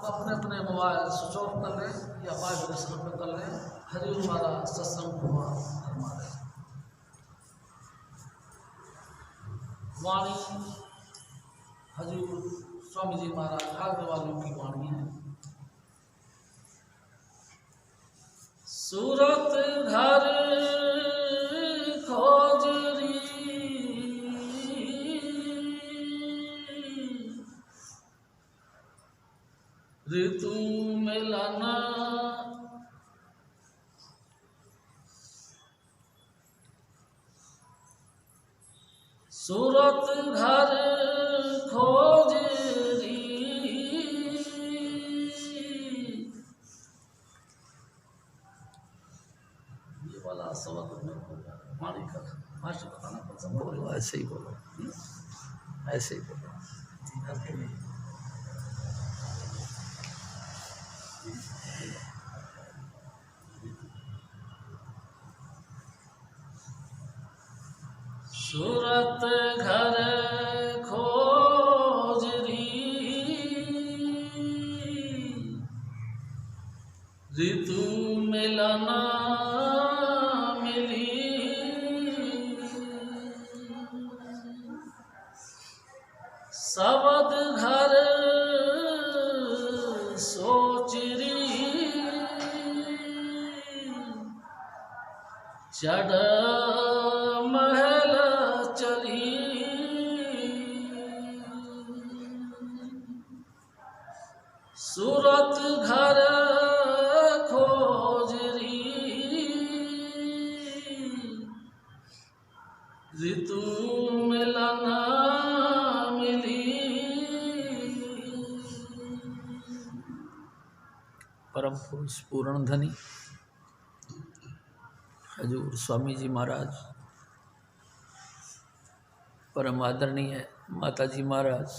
अपने अपने mobile switch off कर लें या वाइब्रेशन पे कर लें। हरि हमारा सत्संग हुआ हमारे वाणी हजूर स्वामी जी महाराज आगे वालों की वाणी है। सूरत घर खोजरी ऋतु मिलना सूरत घर खोजरी ये वाला सबक वाणी का भाषा बताना पड़ता। बोलो, ऐसे ही बोलो, ऐसे ही बोलो। सूरत घर खोजरी ऋतु मिलना मिली सबद घर सोचरी चढ़ महल चली सूरत घर खोजरी ऋतु मिलना मिली। परम पुरुष पूर्ण धनी हजूर स्वामी जी महाराज, परम आदरणीय माता जी महाराज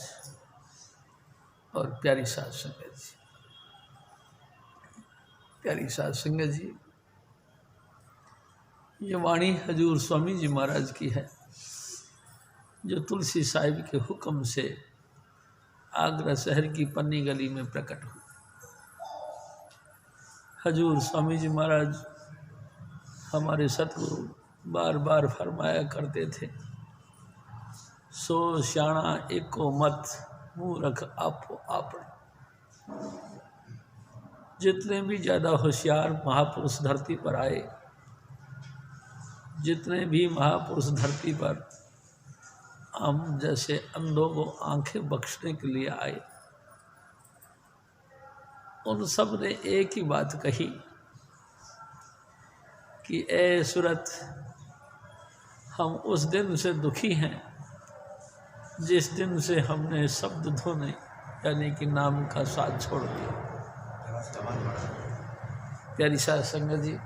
और प्यारी साध संगत जी, प्यारी साध संगत जी, ये वाणी हजूर स्वामी जी महाराज की है जो तुलसी साहिब के हुक्म से आगरा शहर की पन्नी गली में प्रकट हुई। हजूर स्वामी जी महाराज हमारे सतगुरु बार बार फरमाया करते थे, सो श्याणा एको मत मुँह रख आपो आपने। जितने भी ज़्यादा होशियार महापुरुष धरती पर आए, जितने भी महापुरुष धरती पर हम जैसे अंधों को आंखें बख्शने के लिए आए, उन सब ने एक ही बात कही कि ए सूरत, हम उस दिन से दुखी हैं जिस दिन से हमने शब्द धोने यानी कि नाम का साथ छोड़ दिया। प्यारी साध संगत जी,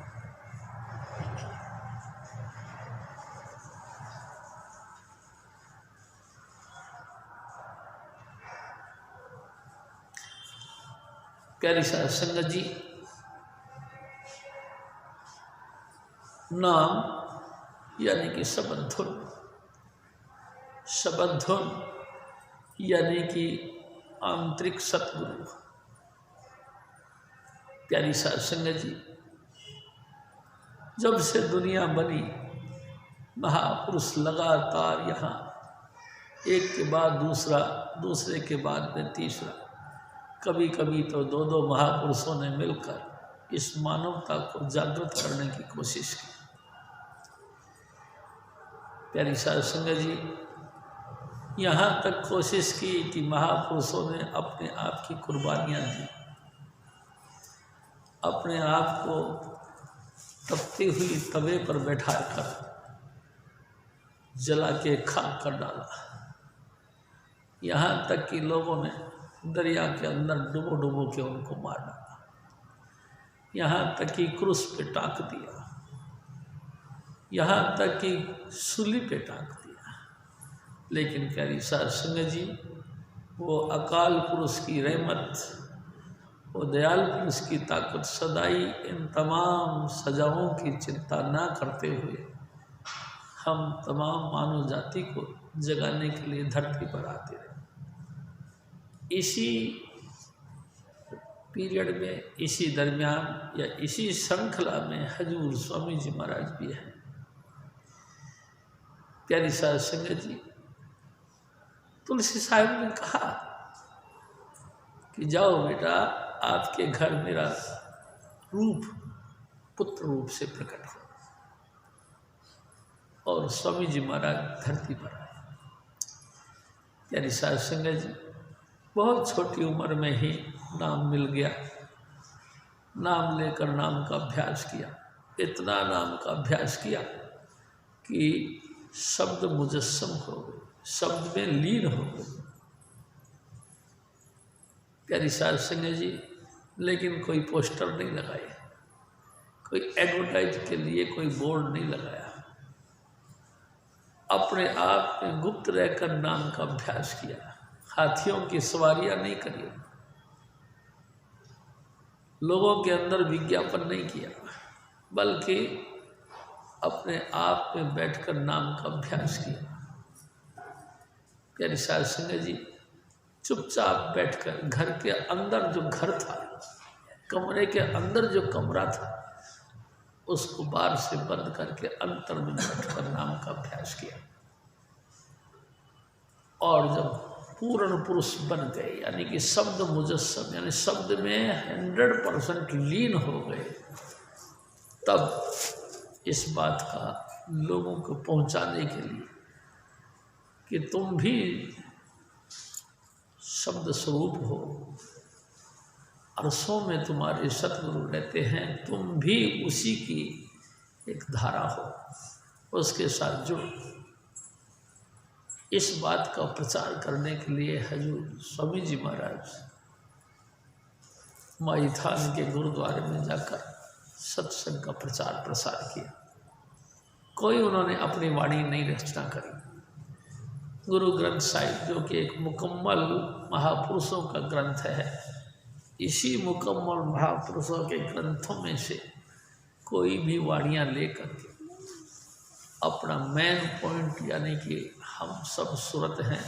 प्यारी साध संगत जी, नाम यानी कि शब्द धुन, शब्द धुन यानी कि आंतरिक सतगुरु। प्यारी साध संगत जी, जब से दुनिया बनी महापुरुष लगातार यहाँ एक के बाद दूसरा, दूसरे के बाद में तीसरा, कभी कभी तो दो दो महापुरुषों ने मिलकर इस मानवता को जागृत करने की कोशिश की। प्यारी साध संगत जी, यहाँ तक कोशिश की कि महापुरुषों ने अपने आप की कुर्बानियाँ दी, अपने आप को तपती हुई तवे पर बैठा कर जला के खाक कर डाला। यहाँ तक कि लोगों ने दरिया के अंदर डुबो डुबो के उनको मार डाला, यहाँ तक कि क्रूस पे टाँक दिया, यहाँ तक कि सूली पे टाँक दिया। लेकिन प्यारी साध संगत जी, वो अकाल पुरुष की रहमत, वो दयाल पुरुष की ताकत सदाई इन तमाम सजाओं की चिंता ना करते हुए हम तमाम मानव जाति को जगाने के लिए धरती पर आते रहे। इसी पीरियड में, इसी दरमियान या इसी श्रृंखला में हजूर स्वामी जी महाराज भी हैं। प्यारी साध संगत जी, तुलसी साहब ने कहा कि जाओ बेटा, आपके घर मेरा रूप पुत्र रूप से प्रकट हो। और स्वामी जी महाराज धरती पर आए। प्यारी साध संगत जी, बहुत छोटी उम्र में ही नाम मिल गया। नाम लेकर नाम का अभ्यास किया, इतना नाम का अभ्यास किया कि शब्द मुजस्सम हो गए, शब्द में लीन हो गए। प्यारी साध संगत जी, लेकिन कोई पोस्टर नहीं लगाए, कोई एडवर्टाइज के लिए कोई बोर्ड नहीं लगाया। अपने आप में गुप्त रहकर नाम का अभ्यास किया। हाथियों की सवारियां नहीं करी, लोगों के अंदर विज्ञापन नहीं किया, बल्कि अपने आप में बैठकर नाम का अभ्यास किया। प्यारी साध संगत जी, चुपचाप बैठकर घर के अंदर जो घर था, कमरे के अंदर जो कमरा था, उसको बाहर से बंद करके अंतर में बैठकर नाम का अभ्यास किया। और जब पूर्ण पुरुष बन गए, यानी कि शब्द मुजस्सम, यानी शब्द में 100% लीन हो गए, तब इस बात का लोगों को पहुंचाने के लिए कि तुम भी शब्द स्वरूप हो, अरसों में तुम्हारे सतगुरु रहते हैं, तुम भी उसी की एक धारा हो, उसके साथ जुड़ो। इस बात का प्रचार करने के लिए हजूर स्वामी जी महाराज माई थान के गुरुद्वारे में जाकर सत्संग का प्रचार प्रसार किया। कोई उन्होंने अपनी वाणी नहीं रचना करी। गुरु ग्रंथ साहिब, जो कि एक मुकम्मल महापुरुषों का ग्रंथ है, इसी मुकम्मल महापुरुषों के ग्रंथों में से कोई भी वाणियाँ लेकर के अपना मेन पॉइंट, यानी कि हम सब सूरत हैं,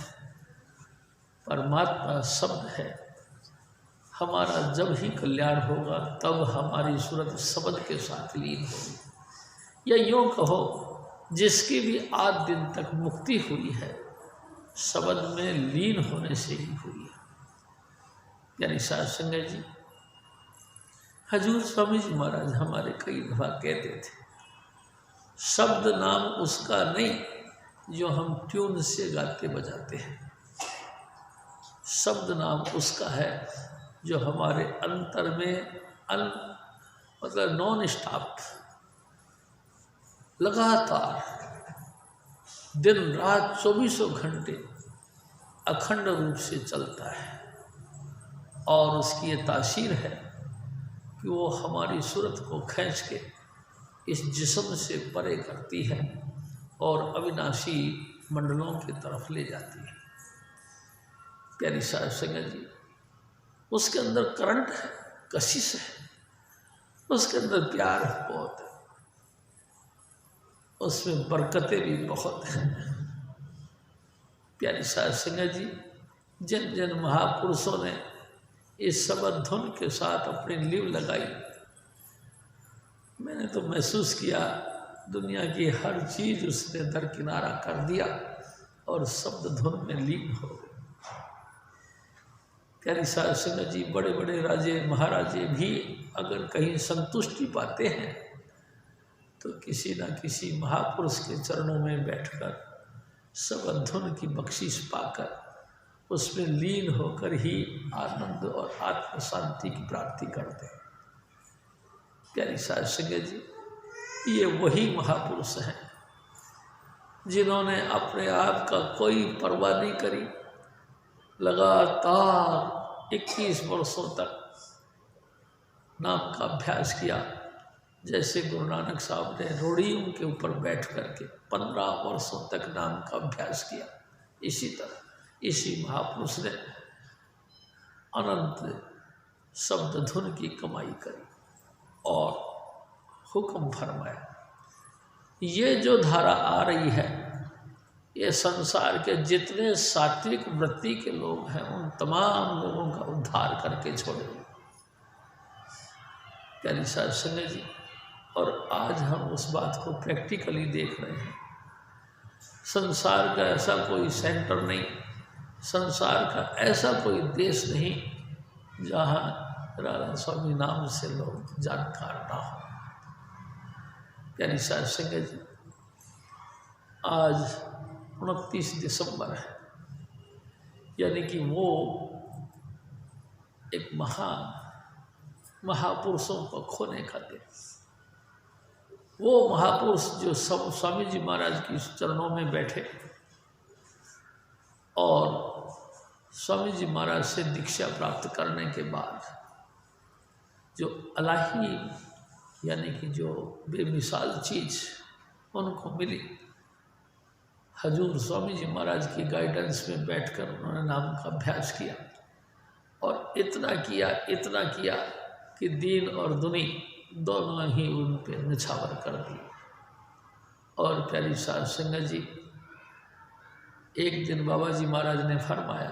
परमात्मा शब्द है, हमारा जब ही कल्याण होगा तब हमारी सूरत शब्द के साथ लीन होगी। या यूँ कहो, जिसकी भी आज दिन तक मुक्ति हुई है, शब्द में लीन होने से ही हुई है। यानी साध संगत जी, हजूर स्वामी जी महाराज हमारे कई दफा कहते थे, शब्द नाम उसका नहीं जो हम ट्यून से गाते बजाते हैं, शब्द नाम उसका है जो हमारे अंतर में मतलब नॉन स्टॉप, लगातार दिन रात 24 घंटे अखंड रूप से चलता है। और उसकी ये तासीर है कि वो हमारी सूरत को खींच के इस जिस्म से परे करती है और अविनाशी मंडलों की तरफ ले जाती है। प्यारी साध संगत जी, उसके अंदर करंट है, कशिश है, उसके अंदर प्यार बहुत है, उसमें बरकतें भी बहुत हैं। प्यारी साध संगत जी, जिन जिन महापुरुषों ने इस शब्द धुन के साथ अपनी लीव लगाई, मैंने तो महसूस किया दुनिया की हर चीज़ उसने दरकिनारा कर दिया और शब्द धुन में लीन हो गए। प्यारी साध संगत जी, बड़े बड़े राजे महाराजे भी अगर कहीं संतुष्टि पाते हैं तो किसी न किसी महापुरुष के चरणों में बैठकर शब्द धुन की बख्शिश पाकर उसमें लीन होकर ही आनंद और आत्म शांति की प्राप्ति करते हैं। प्यारी साध संगत जी, ये वही महापुरुष हैं जिन्होंने अपने आप का कोई परवाह नहीं करी, लगातार 21 वर्षों तक नाम का अभ्यास किया। जैसे गुरु नानक साहब ने रोड़ियों के ऊपर बैठ करके 15 वर्षों तक नाम का अभ्यास किया, इसी तरह इसी महापुरुष ने अनंत शब्द धुन की कमाई करी और हुक्म फरमाया। ये जो धारा आ रही है, ये संसार के जितने सात्विक वृत्ति के लोग हैं उन तमाम लोगों का उद्धार करके छोड़ेगी। प्यारी साध संगत जी, और आज हम उस बात को प्रैक्टिकली देख रहे हैं। संसार का ऐसा कोई सेंटर नहीं, संसार का ऐसा कोई देश नहीं जहाँ राधा स्वामी नाम से लोग जानकार ना हो। प्यारी साध संगत जी, आज 29 दिसंबर है, यानी कि वो एक महापुरुषों को खोने का दिन। वो महापुरुष जो सब स्वामी जी महाराज की चरणों में बैठे और स्वामी जी महाराज से दीक्षा प्राप्त करने के बाद जो अलाही यानी कि जो बेमिसाल चीज़ उनको मिली, हजूर स्वामी जी महाराज की गाइडेंस में बैठकर उन्होंने नाम का अभ्यास किया और इतना किया कि दीन और दुनी दोनों ही उन पर निछावर कर दिए। और प्यारी साध संगत जी, एक दिन बाबा जी महाराज ने फरमाया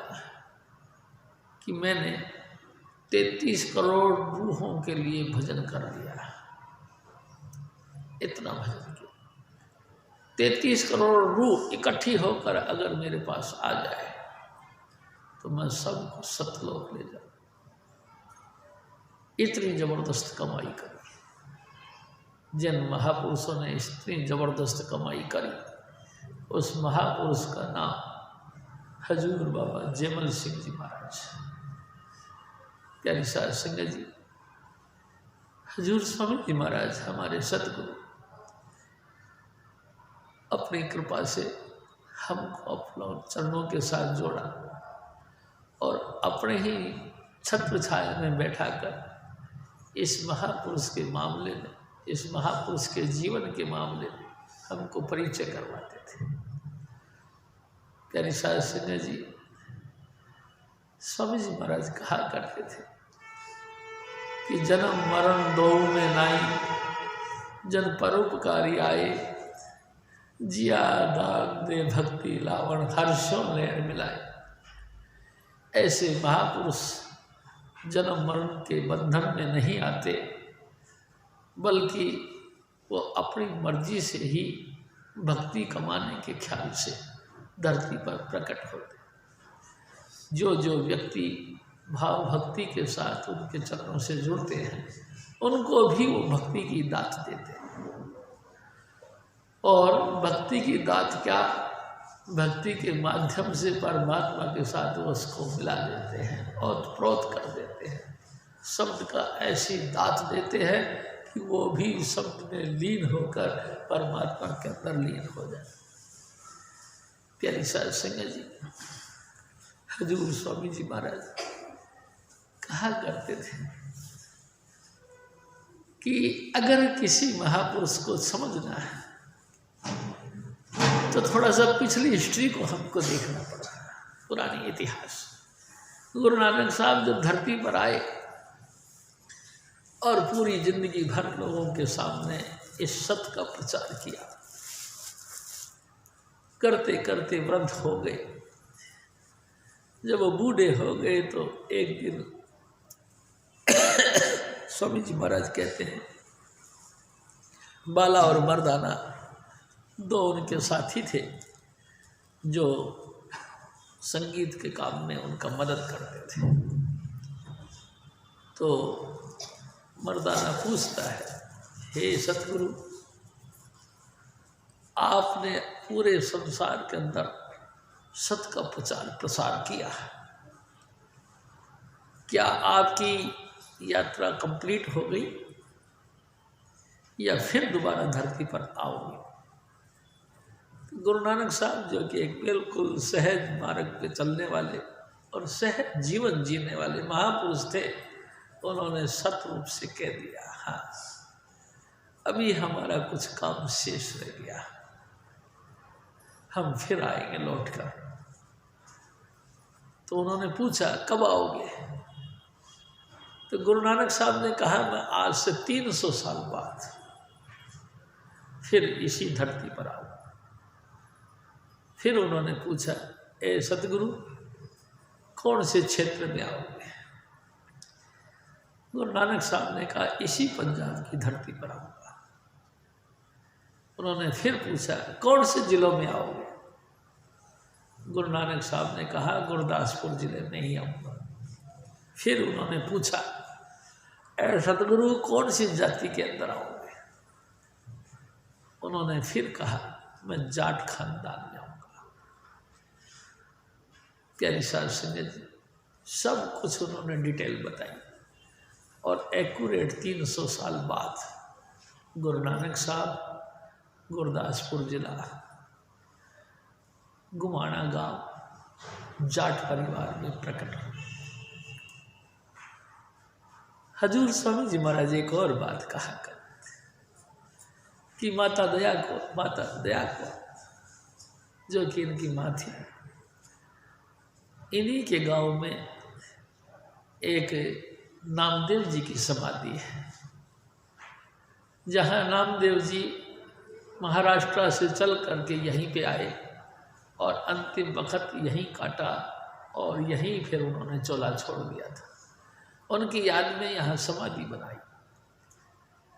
कि मैंने 33 करोड़ रूहों के लिए भजन कर लिया। इतना भजन किया, 33 करोड़ रूह इकट्ठी होकर अगर मेरे पास आ जाए तो मैं सबको सतलोक ले जाऊँ। इतनी जबरदस्त कमाई करी। जिन महापुरुषों ने इतनी जबरदस्त कमाई करी, उस महापुरुष का नाम हजूर बाबा जयमल सिंह जी महाराज। प्यारी साध संगत जी, हजूर स्वामी जी महाराज हमारे सतगुरु अपनी कृपा से हमको अपने चरणों के साथ जोड़ा और अपने ही छत्र छाया में बैठाकर इस महापुरुष के मामले में, इस महापुरुष के जीवन के मामले में हमको परिचय करवाते थे। प्यारी साध संगत जी, स्वामी जी महाराज कहा करते थे कि जन्म मरण दो में नाई, जन परोपकारी आए, जिया दान दे भक्ति लावण, हर्षों लेण मिलाए। ऐसे महापुरुष जन्म मरण के बंधन में नहीं आते, बल्कि वो अपनी मर्जी से ही भक्ति कमाने के ख्याल से धरती पर प्रकट होते। जो व्यक्ति भाव भक्ति के साथ उनके चरणों से जुड़ते हैं, उनको भी वो भक्ति की दात देते हैं। और भक्ति की दात क्या, भक्ति के माध्यम से परमात्मा के साथ वो उसको मिला देते हैं और प्रोत कर देते हैं। शब्द का ऐसी दात देते हैं कि वो भी शब्द में लीन होकर परमात्मा के अंदर लीन हो जाए। प्यारी साध संगत जी, हजूर स्वामी जी महाराज कहा करते थे कि अगर किसी महापुरुष को समझना है तो थोड़ा सा पिछली हिस्ट्री को हमको देखना पड़ा, पुरानी इतिहास। गुरु नानक साहब जब धरती पर आए और पूरी जिंदगी भर लोगों के सामने इस सत्य का प्रचार किया, करते करते वृद्ध हो गए। जब वो बूढ़े हो गए तो एक दिन स्वामी जी महाराज कहते हैं, बाला और मर्दाना दो उनके साथी थे जो संगीत के काम में उनका मदद करते थे। तो मर्दाना पूछता है, हे सतगुरु, आपने पूरे संसार के अंदर सत्य का प्रचार प्रसार किया है, क्या आपकी यात्रा कंप्लीट हो गई या फिर दोबारा धरती पर आओगे? गुरु नानक साहब जो कि एक बिल्कुल सहज मार्ग पे चलने वाले और सहज जीवन जीने वाले महापुरुष थे, उन्होंने सत रूप से कह दिया, हाँ अभी हमारा कुछ काम शेष रह गया, हम फिर आएंगे लौट कर। तो उन्होंने पूछा, कब आओगे? तो गुरु नानक साहब ने कहा, मैं आज से 300 साल बाद फिर इसी धरती पर आऊँगा। फिर उन्होंने पूछा, ए सतगुरु, कौन से क्षेत्र में आओगे? गुरु नानक साहब ने कहा इसी पंजाब की धरती पर आऊँगा। उन्होंने फिर पूछा कौन से जिलों में आओगे? गुरु नानक साहब ने कहा गुरदासपुर जिले में ही आऊँगा। फिर उन्होंने पूछा ऐ सतगुरु कौन सी जाति के अंदर आओगे? उन्होंने फिर कहा मैं जाट खानदान में आऊँगा। प्यारी साध संगत जी, सब कुछ उन्होंने डिटेल बताई और एक्यूरेट 300 साल बाद गुरु नानक साहब गुरदासपुर जिला गुमाना गांव जाट परिवार में प्रकट हुए। हजूर स्वामी जी महाराज एक और बात कहा करते थे कि माता दया को जो कि इनकी माँ थी, इन्हीं के गांव में एक नामदेव जी की समाधि है, जहाँ नामदेव जी महाराष्ट्र से चल करके यहीं पे आए और अंतिम वक्त यहीं काटा और यहीं फिर उन्होंने चोला छोड़ दिया था। उनकी याद में यहाँ समाधि बनाई।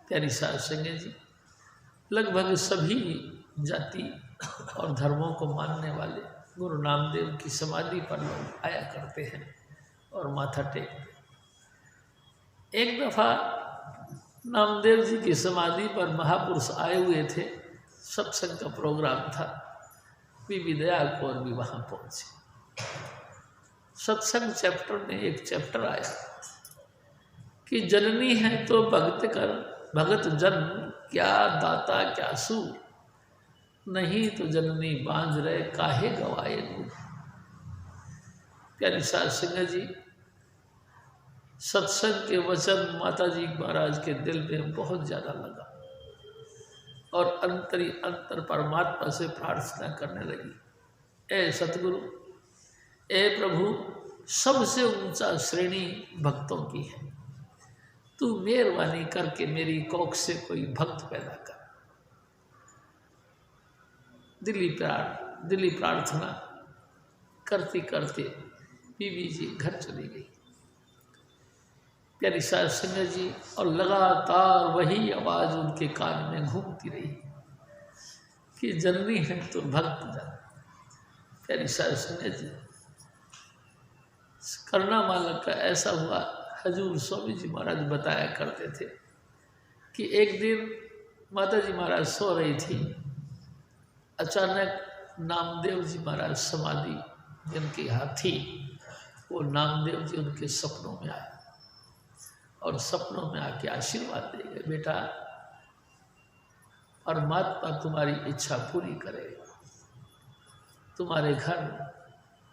प्यारी साध संगत जी, लगभग सभी जाति और धर्मों को मानने वाले गुरु नामदेव की समाधि पर लोग आया करते हैं और माथा टेकते। एक दफ़ा नामदेव जी की समाधि पर महापुरुष आए हुए थे, सत्संग का प्रोग्राम था, बीबी दया कौर भी वहाँ पहुँचे। सत्संग चैप्टर में एक चैप्टर आया कि जननी है तो भक्त कर भगत जन, क्या दाता क्या सूर, नहीं तो जननी बांझ रहे काहे गवाए नूर। प्यारी साध संगत जी, सत्संग के वचन माता जी महाराज के दिल में बहुत ज़्यादा लगा और अंतर परमात्मा से प्रार्थना करने लगी, ए सतगुरु, ए प्रभु, सबसे ऊंचा श्रेणी भक्तों की है, तू मेहरबानी करके मेरी कोख से कोई भक्त पैदा कर। दिली प्रार्थना करते करते बीबी जी घर चली गई। प्यारी साध संगत जी, और लगातार वही आवाज़ उनके कान में घूमती रही कि जननी है तो भक्त जन। प्यारी साध संगत जी, करना मालक का ऐसा हुआ, हजूर स्वामी जी महाराज बताया करते थे कि एक दिन माता जी महाराज सो रही थी, अचानक नामदेव जी महाराज समाधि जिनके यहाँ थी, वो नामदेव जी उनके सपनों में आए और सपनों में आके आशीर्वाद दे गए, बेटा परमात्मा तुम्हारी इच्छा पूरी करेगा, तुम्हारे घर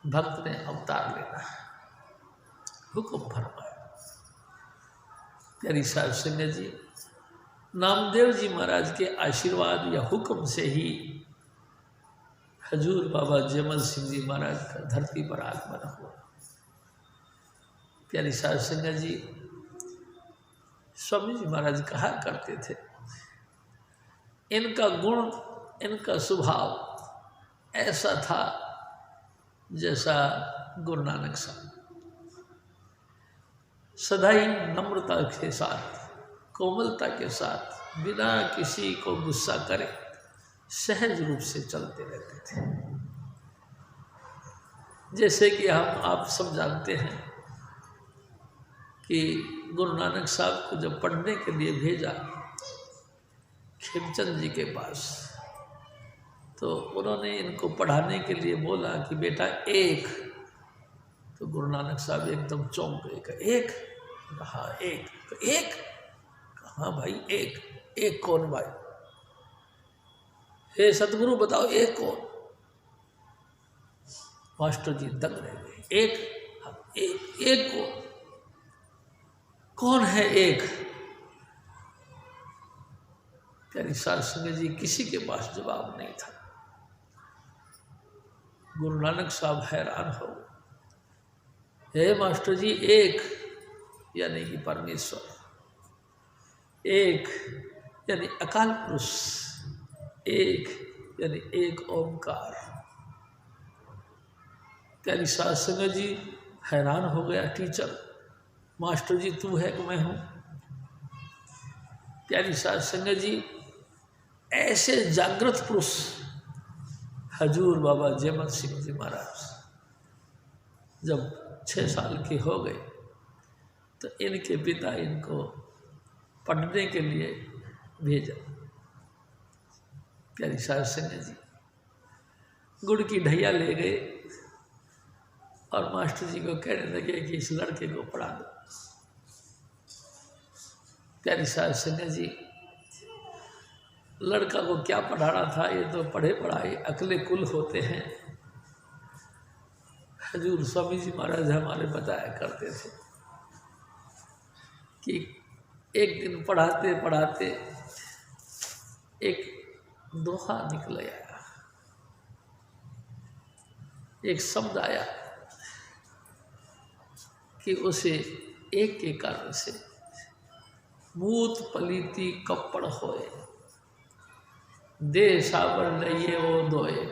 भक्त ने अवतार लेना है, हुक्म फरमाया। प्यारी साध संगत जी, नामदेव जी महाराज के आशीर्वाद या हुक्म से ही हजूर बाबा जमल सिंह जी महाराज का धरती पर आगमन हुआ। प्यारी साध संगत जी, स्वामी जी महाराज कहा करते थे, इनका गुण, इनका स्वभाव ऐसा था जैसा गुरु नानक साहब, सदा ही नम्रता के साथ, कोमलता के साथ, बिना किसी को गुस्सा करे सहज रूप से चलते रहते थे। जैसे कि आप सब जानते हैं कि गुरु नानक साहब को जब पढ़ने के लिए भेजा खेमचंद जी के पास, तो उन्होंने इनको पढ़ाने के लिए बोला कि बेटा एक, तो गुरु नानक साहब एकदम चौंक गए, एक? हाँ एक। तो एक? हाँ भाई एक कौन भाई? हे सतगुरु बताओ एक कौन? मास्टर जी दंग रह गए, एक? हाँ एक कौन है एक? प्यारी साध संगत जी, किसी के पास जवाब नहीं था। गुरु नानक साहब हैरान हो गए, हे मास्टर जी एक यानी कि परमेश्वर, एक यानी अकाल पुरुष, एक यानी एक ओंकार। प्यारी साध संगत जी, हैरान हो गया टीचर मास्टर जी तू है कि मैं हूँ। प्यारी साध संगत जी, ऐसे जागृत पुरुष हजूर बाबा जयमल सिंह जी महाराज जब 6 साल के हो गए तो इनके पिता इनको पढ़ने के लिए भेजा। प्यारी साध संगत जी गुड़ की ढैया ले गए और मास्टर जी को कहने लगे कि इस लड़के को पढ़ा दो। प्यारी साध संगत जी, लड़का को क्या पढ़ाना था, ये तो पढ़े पढ़ाए अकले कुल होते हैं। हजूर स्वामी जी महाराज हमारे बताया करते थे कि एक दिन पढ़ाते पढ़ाते एक दोहा निकल आया, एक शब्द आया कि उसे एक के कारण से मूत पलीती कपड़ होए, दे साबर लइए ओ धोए,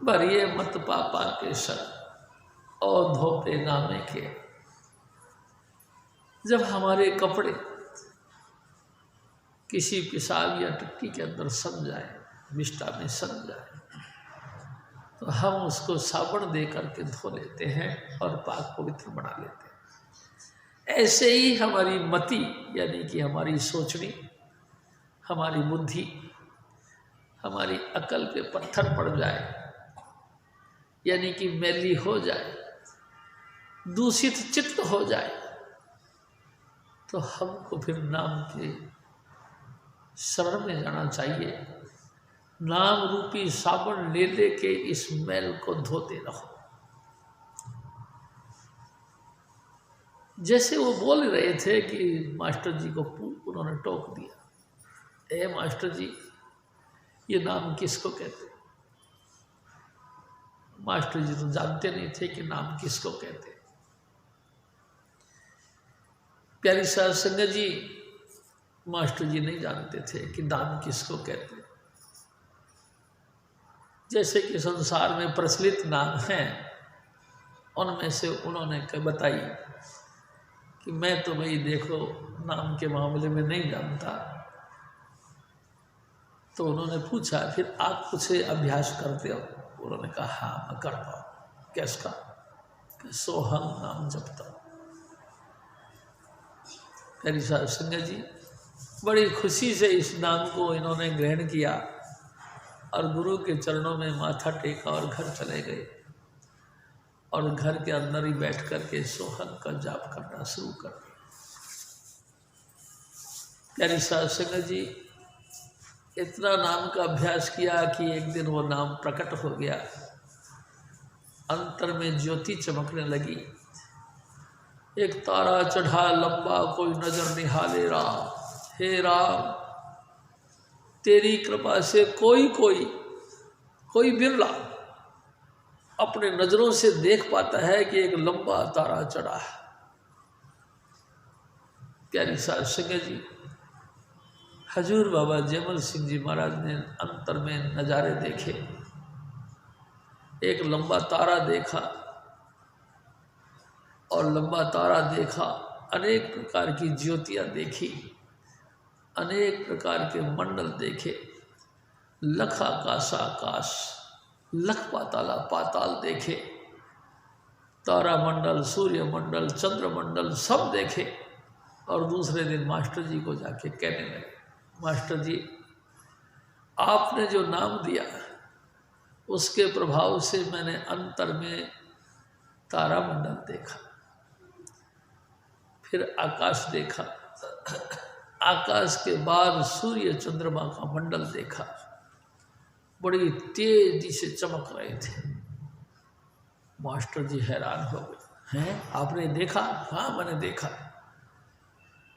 भरिए मत पापा के सर और धोपे नामे के। जब हमारे कपड़े किसी पेशाब या टट्टी के अंदर सन जाए, विष्ठा में सन जाए, तो हम उसको साबुन दे करके धो लेते हैं और पाक पवित्र बना लेते हैं। ऐसे ही हमारी मति यानी कि हमारी सोचनी, हमारी बुद्धि, हमारी अकल पे पत्थर पड़ जाए यानी कि मैली हो जाए, दूषित चित्त हो जाए, तो हमको फिर नाम के शरण में जाना चाहिए। नाम रूपी साबुन ले ले के इस मैल को धोते रहो। जैसे वो बोल रहे थे कि मास्टर जी को उन्होंने टोक दिया, ए मास्टर जी ये नाम किसको कहते? मास्टर जी तो जानते नहीं थे कि नाम किसको कहते। प्यारी साध संगत जी, मास्टर जी नहीं जानते थे कि नाम किसको कहते। जैसे कि संसार में प्रचलित नाम हैं, उनमें से उन्होंने बताई कि मैं तो भाई देखो नाम के मामले में नहीं जानता। तो उन्होंने पूछा फिर आप कुछ अभ्यास करते हो? उन्होंने कहा हाँ मैं करता हूँ। किसका? कि सोहम नाम जपता हूँ। प्यारी साध संगत जी, बड़ी खुशी से इस नाम को इन्होंने ग्रहण किया और गुरु के चरणों में माथा टेका और घर चले गए और घर के अंदर ही बैठ कर के सोहम का जाप करना शुरू कर दिया। प्यारी साध संगत जी, इतना नाम का अभ्यास किया कि एक दिन वो नाम प्रकट हो गया, अंतर में ज्योति चमकने लगी। एक तारा चढ़ा लंबा कोई नजर निहाले राम, हे राम तेरी कृपा से कोई बिरला अपने नजरों से देख पाता है कि एक लंबा तारा चढ़ा है। प्यारी साध संगत जी, हजूर बाबा जयमल सिंह जी महाराज ने अंतर में नज़ारे देखे। एक लंबा तारा देखा और लंबा तारा देखा, अनेक प्रकार की ज्योतियाँ देखी, अनेक प्रकार के मंडल देखे, लख आकाश आकाश, लख पाताला पाताल देखे, तारा मंडल, सूर्य मंडल, चंद्र मंडल सब देखे। और दूसरे दिन मास्टर जी को जाके कहने लगे, मास्टर जी आपने जो नाम दिया उसके प्रभाव से मैंने अंतर में तारा मंडल देखा, फिर आकाश देखा, आकाश के बाद सूर्य चंद्रमा का मंडल देखा, बड़ी तेजी से चमक रहे थे। मास्टर जी हैरान हो गए, हैं आपने देखा? हाँ मैंने देखा।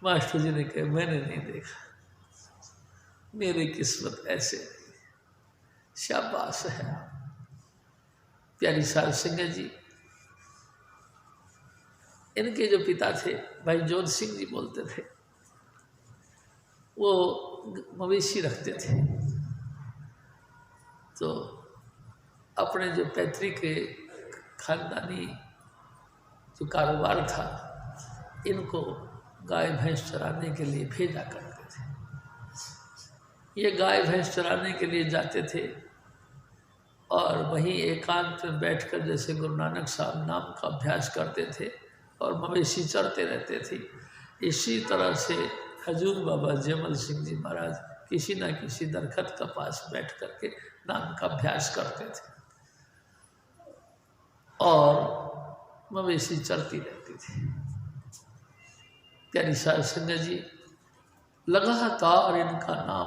मास्टर जी ने कहा मैंने नहीं देखा, मेरी किस्मत ऐसे नहीं। शाबाश है। प्यारी साध संगत जी, इनके जो पिता थे भाई जोध सिंह जी बोलते थे, वो मवेशी रखते थे। तो अपने जो पैतृक खानदानी जो कारोबार था इनको गाय भैंस चराने के लिए भेजा करते थे। ये गाय भैंस चराने के लिए जाते थे और वहीं एकांत में बैठकर जैसे गुरु नानक साहब नाम का अभ्यास करते थे और मवेशी चरते रहते थे, इसी तरह से हजूर बाबा जयमल सिंह जी महाराज किसी न किसी दरख्त का पास बैठ करके नाम का अभ्यास करते थे और मवेशी चरती रहती थी। प्यारी साध संगत जी, लगातार इनका नाम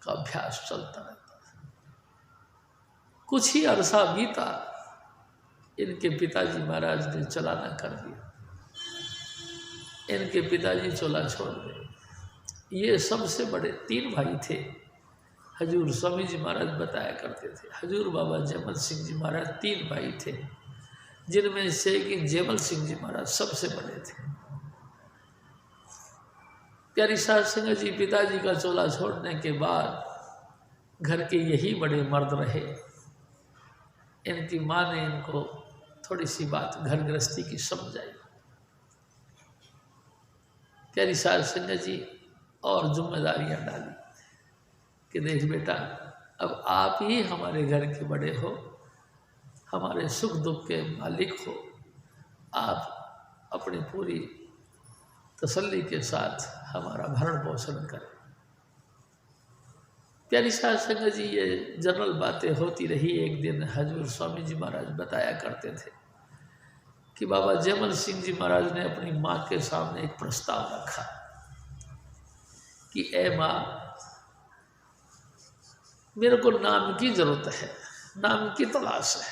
का अभ्यास चलता रहता था। कुछ ही अरसा बीता, इनके पिताजी महाराज ने चलाना कर दिया। इनके पिताजी चोला छोड़ गए। ये सबसे बड़े 3 भाई थे। हजूर स्वामी जी महाराज बताया करते थे, हजूर बाबा जयमल सिंह जी महाराज 3 भाई थे, जिनमें से कि जयमल सिंह जी महाराज सबसे बड़े थे। प्यारी साध संगत जी, पिताजी का चोला छोड़ने के बाद घर के यही बड़े मर्द रहे। इनकी माँ ने इनको थोड़ी सी बात घर गृहस्थी की समझाई। प्यारी साध संगत जी, और जिम्मेदारियां डाली कि देख बेटा, अब आप ही हमारे घर के बड़े हो, हमारे सुख दुख के मालिक हो, आप अपनी पूरी तसल्ली के साथ हमारा भरण पोषण करें। प्यारी साध संगत जी, ये जनरल बातें होती रही। एक दिन हजूर स्वामी जी महाराज बताया करते थे कि बाबा जयमल सिंह जी महाराज ने अपनी माँ के सामने एक प्रस्ताव रखा कि ए माँ, मेरे को नाम की जरूरत है, नाम की तलाश है,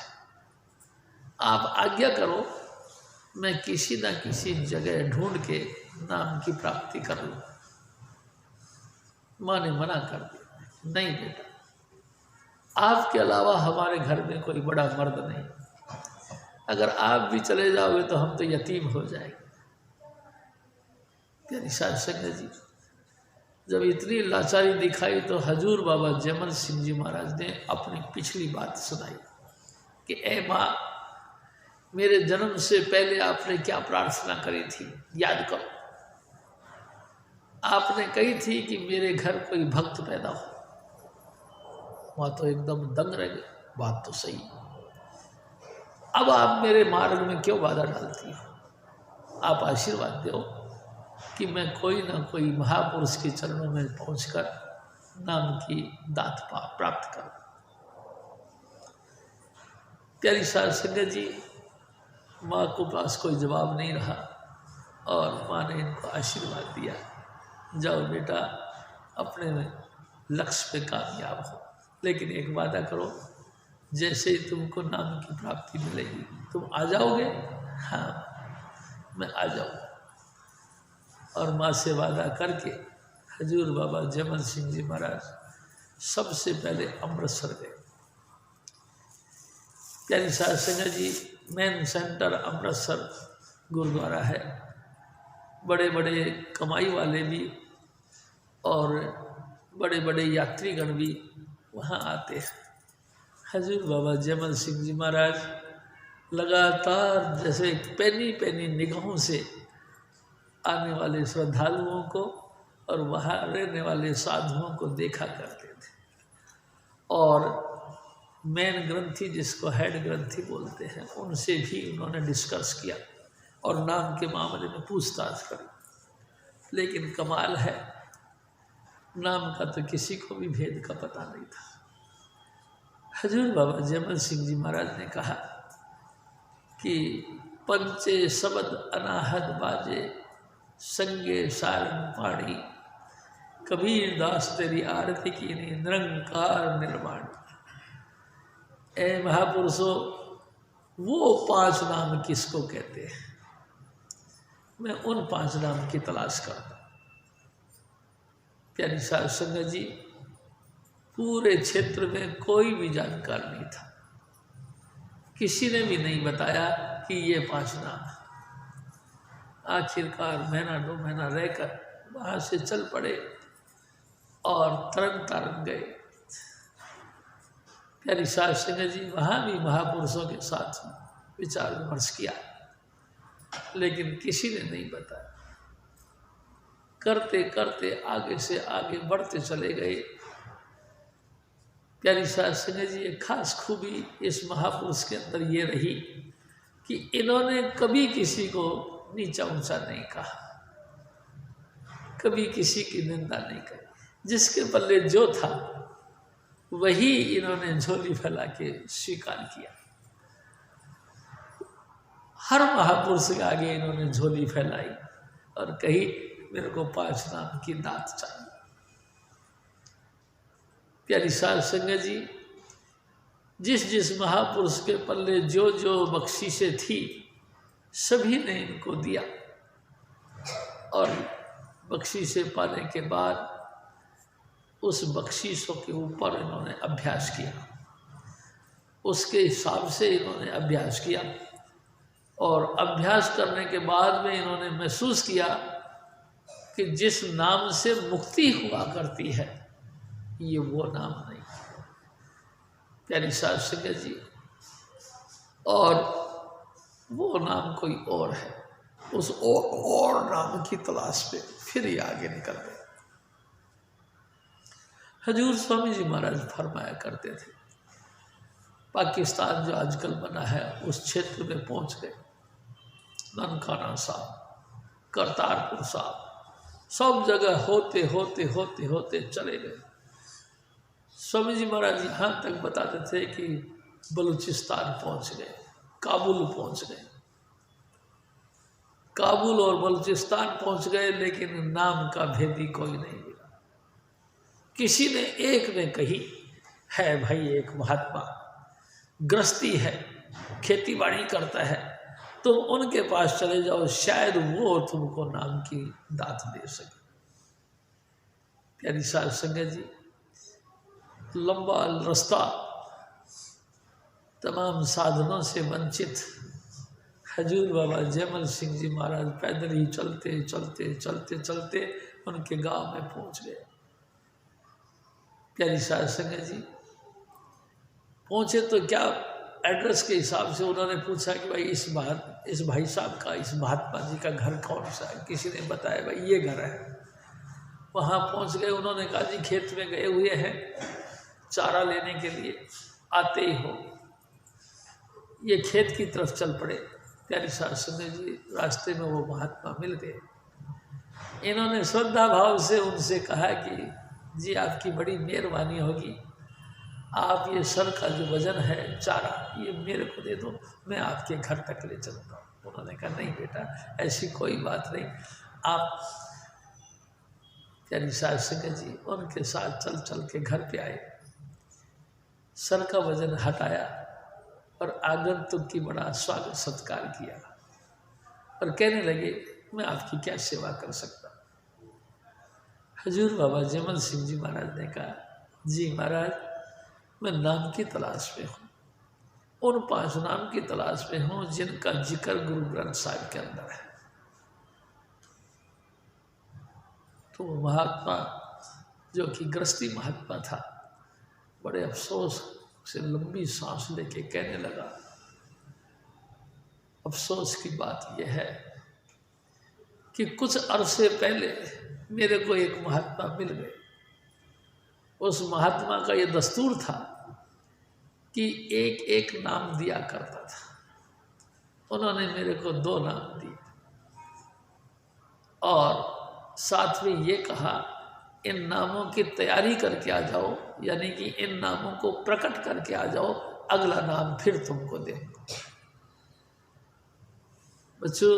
आप आज्ञा करो, मैं किसी न किसी जगह ढूंढ के नाम की प्राप्ति कर लूँ। माँ ने मना कर दिया, नहीं बेटा, आपके अलावा हमारे घर में कोई बड़ा मर्द नहीं, अगर आप भी चले जाओगे तो हम तो यतीम हो जाएंगे। प्यारी साध संगत जी, जब इतनी लाचारी दिखाई तो हजूर बाबा जयमल सिंह जी महाराज ने अपनी पिछली बात सुनाई कि ए माँ, मेरे जन्म से पहले आपने क्या प्रार्थना करी थी, याद करो। आपने कही थी कि मेरे घर कोई भक्त पैदा हो। वहाँ तो एकदम दंग रह गए, बात तो सही। अब आप मेरे मार्ग में क्यों बाधा डालती हो? आप आशीर्वाद दो कि मैं कोई ना कोई महापुरुष के चरणों में पहुंचकर नाम की दात प्राप्त करूं। प्यारी साध संगत जी, माँ को पास कोई जवाब नहीं रहा और माँ ने इनको आशीर्वाद दिया, जाओ बेटा, अपने लक्ष्य पे कामयाब हो, लेकिन एक वादा करो, जैसे ही तुमको नाम की प्राप्ति मिलेगी तुम आ जाओगे? हाँ, मैं आ जाऊँगा। और माँ से वादा करके हजूर बाबा जयमल सिंह जी महाराज सबसे पहले अमृतसर गए। प्यारी साध संगत जी, मेन सेंटर अमृतसर गुरुद्वारा है। बड़े बड़े कमाई वाले भी और बड़े बड़े यात्रीगण भी वहाँ आते हैं। हजूर बाबा जयमल सिंह जी महाराज लगातार जैसे पैनी पैनी निगाहों से आने वाले श्रद्धालुओं को और वहाँ रहने वाले साधुओं को देखा करते थे और मेन ग्रंथी, जिसको हेड ग्रंथी बोलते हैं, उनसे भी उन्होंने डिस्कस किया और नाम के मामले में पूछताछ करी। लेकिन कमाल है, नाम का तो किसी को भी भेद का पता नहीं था। हजूर बाबा जयमल सिंह जी महाराज ने कहा कि पंचे शब्द अनाहद बाजे, संगे सारंग पाणी, कबीर दास तेरी आरती की निरंकार निर्माण। ए महापुरुषों, वो 5 नाम किसको कहते हैं? मैं उन 5 नाम की तलाश करता। प्यारी साध संगत जी, पूरे क्षेत्र में कोई भी जानकार नहीं था, किसी ने भी नहीं बताया कि ये 5 नाम। आखिरकार महीना 2 महीना रहकर वहाँ से चल पड़े और तरन तारन गए। प्यारी साध संगत जी, वहाँ भी महापुरुषों के साथ विचार विमर्श किया लेकिन किसी ने नहीं बताया। करते करते आगे से आगे बढ़ते चले गए। प्यारी साध संगत जी, एक खास खूबी इस महापुरुष के अंदर ये रही कि इन्होंने कभी किसी को नीचा ऊंचा नहीं कहा, कभी किसी की निंदा नहीं करी। जिसके पल्ले जो था वही इन्होंने झोली फैला के स्वीकार किया। हर महापुरुष के आगे इन्होंने झोली फैलाई और कही, मेरे को 5 नाम की दात चाहिए। प्यारी साध संगत जी, जिस जिस महापुरुष के पल्ले जो जो बख्शीशें थी सभी ने इनको दिया, और बख्शीशें पाने के बाद उस बख्शीशों के ऊपर इन्होंने अभ्यास किया, उसके हिसाब से इन्होंने अभ्यास किया। और अभ्यास करने के बाद में इन्होंने महसूस किया कि जिस नाम से मुक्ति हुआ करती है ये वो नाम नहीं। प्यारी साध संगत जी, और वो नाम कोई और है। उस और नाम की तलाश पे फिर ये आगे निकल गए। हजूर स्वामी जी महाराज फरमाया करते थे, पाकिस्तान जो आजकल बना है उस क्षेत्र में पहुंच गए। ननकाना साहब, करतारपुर साहब, सब जगह होते होते होते होते चले गए। स्वामी जी महाराज यहाँ तक बताते थे कि बलूचिस्तान पहुंच गए, काबुल पहुंच गए। काबुल और बलूचिस्तान पहुंच गए, लेकिन नाम का भेदी कोई नहीं मिला। किसी ने एक ने कही है भाई, एक महात्मा गृहस्थी है, खेती बाड़ी करता है, तुम उनके पास चले जाओ, शायद वो तुमको नाम की दात दे सके। प्यारी साध संगत जी, लंबा रास्ता, तमाम साधनों से वंचित हजूर बाबा जयमल सिंह जी महाराज पैदल ही चलते चलते चलते चलते उनके गांव में पहुंच गए। प्यारी साध संगत जी, पहुंचे तो क्या एड्रेस के हिसाब से उन्होंने पूछा कि भाई इस भाई साहब का, इस महात्मा जी का घर कौन सा है। किसी ने बताया भाई ये घर है। वहाँ पहुँच गए। उन्होंने कहा जी खेत में गए हुए हैं चारा लेने के लिए, आते ही हो। ये खेत की तरफ चल पड़े। प्यारी साध संगत जी, रास्ते में वो महात्मा मिल गए। इन्होंने श्रद्धा भाव से उनसे कहा कि जी आपकी बड़ी मेहरबानी होगी, आप ये सर का जो वजन है चारा ये मेरे को दे दो, मैं आपके घर तक ले चलता हूँ। उन्होंने कहा नहीं बेटा, ऐसी कोई बात नहीं, आप। प्यारी साध संगत जी उनके साथ चल चल के घर पे आए, सर का वजन हटाया और आगंतुक की बड़ा स्वागत सत्कार किया और कहने लगे मैं आपकी क्या सेवा कर सकता। हजूर बाबा जयमल सिंह जी महाराज ने कहा जी महाराज, मैं नाम की तलाश में हूँ, उन 5 नाम की तलाश में हूँ जिनका जिक्र गुरु ग्रंथ साहिब के अंदर है। तो वो महात्मा जो कि गृहस्थी महात्मा था, बड़े अफसोस से लंबी सांस लेके कहने लगा, अफसोस की बात यह है कि कुछ अरसे पहले मेरे को एक महात्मा मिल गए। उस महात्मा का ये दस्तूर था कि एक एक नाम दिया करता था। उन्होंने मेरे को 2 नाम दिए और साथ में ये कहा इन नामों की तैयारी करके आ जाओ, यानी कि इन नामों को प्रकट करके आ जाओ, अगला नाम फिर तुमको देंगे। बच्चों,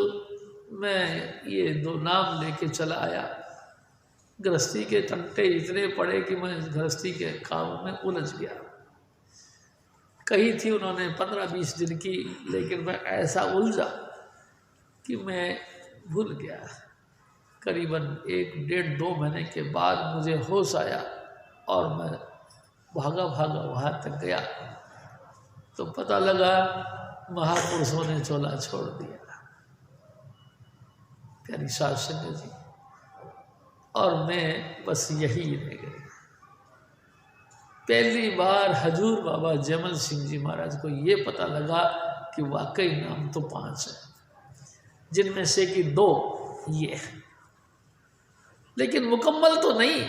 मैं ये 2 नाम लेके चला आया। गृहस्थी के तंटे इतने पड़े कि मैं गृहस्थी के काम में उलझ गया। कही थी उन्होंने 15-20 दिन की, लेकिन मैं ऐसा उलझा कि मैं भूल गया। करीबन 1-1.5-2 महीने के बाद मुझे होश आया और मैं भागा भागा वहाँ तक गया तो पता लगा महापुरुषों ने चोला छोड़ दिया। प्यारी साध संगत जी, और मैं बस यही रह गया। पहली बार हजूर बाबा जयमल सिंह जी महाराज को ये पता लगा कि वाकई नाम तो 5 है। जिनमें से कि 2 ये हैं, लेकिन मुकम्मल तो नहीं।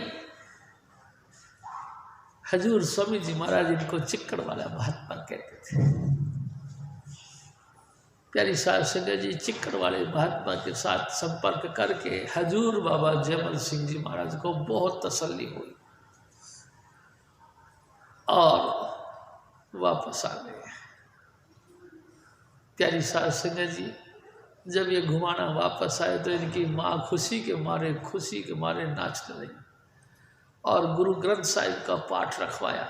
हजूर स्वामी जी महाराज इनको चिक्कड़ वाला महात्मा कहते थे। प्यारी साध संगत जी, चिक्कड़ वाले महात्मा के साथ संपर्क करके हजूर बाबा जयमल सिंह जी महाराज को बहुत तसल्ली हुई और वापस आ गए। प्यारी साध संगत जी, जब ये घुमाना वापस आए तो इनकी माँ खुशी के मारे नाचने लगी और गुरु ग्रंथ साहिब का पाठ रखवाया,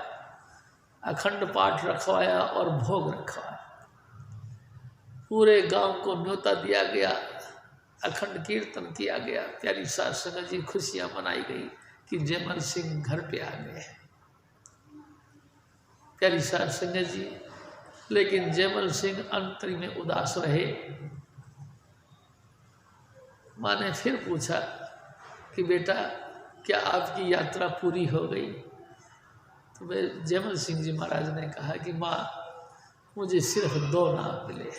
अखंड पाठ रखवाया और भोग रखवाया। पूरे गांव को न्योता दिया गया, अखंड कीर्तन किया गया। प्यारी साध संगत जी, खुशियां मनाई गई कि जयमल सिंह घर पे आ गए। प्यारी साध संगत जी, लेकिन जयमल सिंह अंतरी में उदास रहे। माँ ने फिर पूछा कि बेटा, क्या आपकी यात्रा पूरी हो गई? तो जयमल सिंह जी महाराज ने कहा कि माँ, मुझे सिर्फ 2 नाम मिले,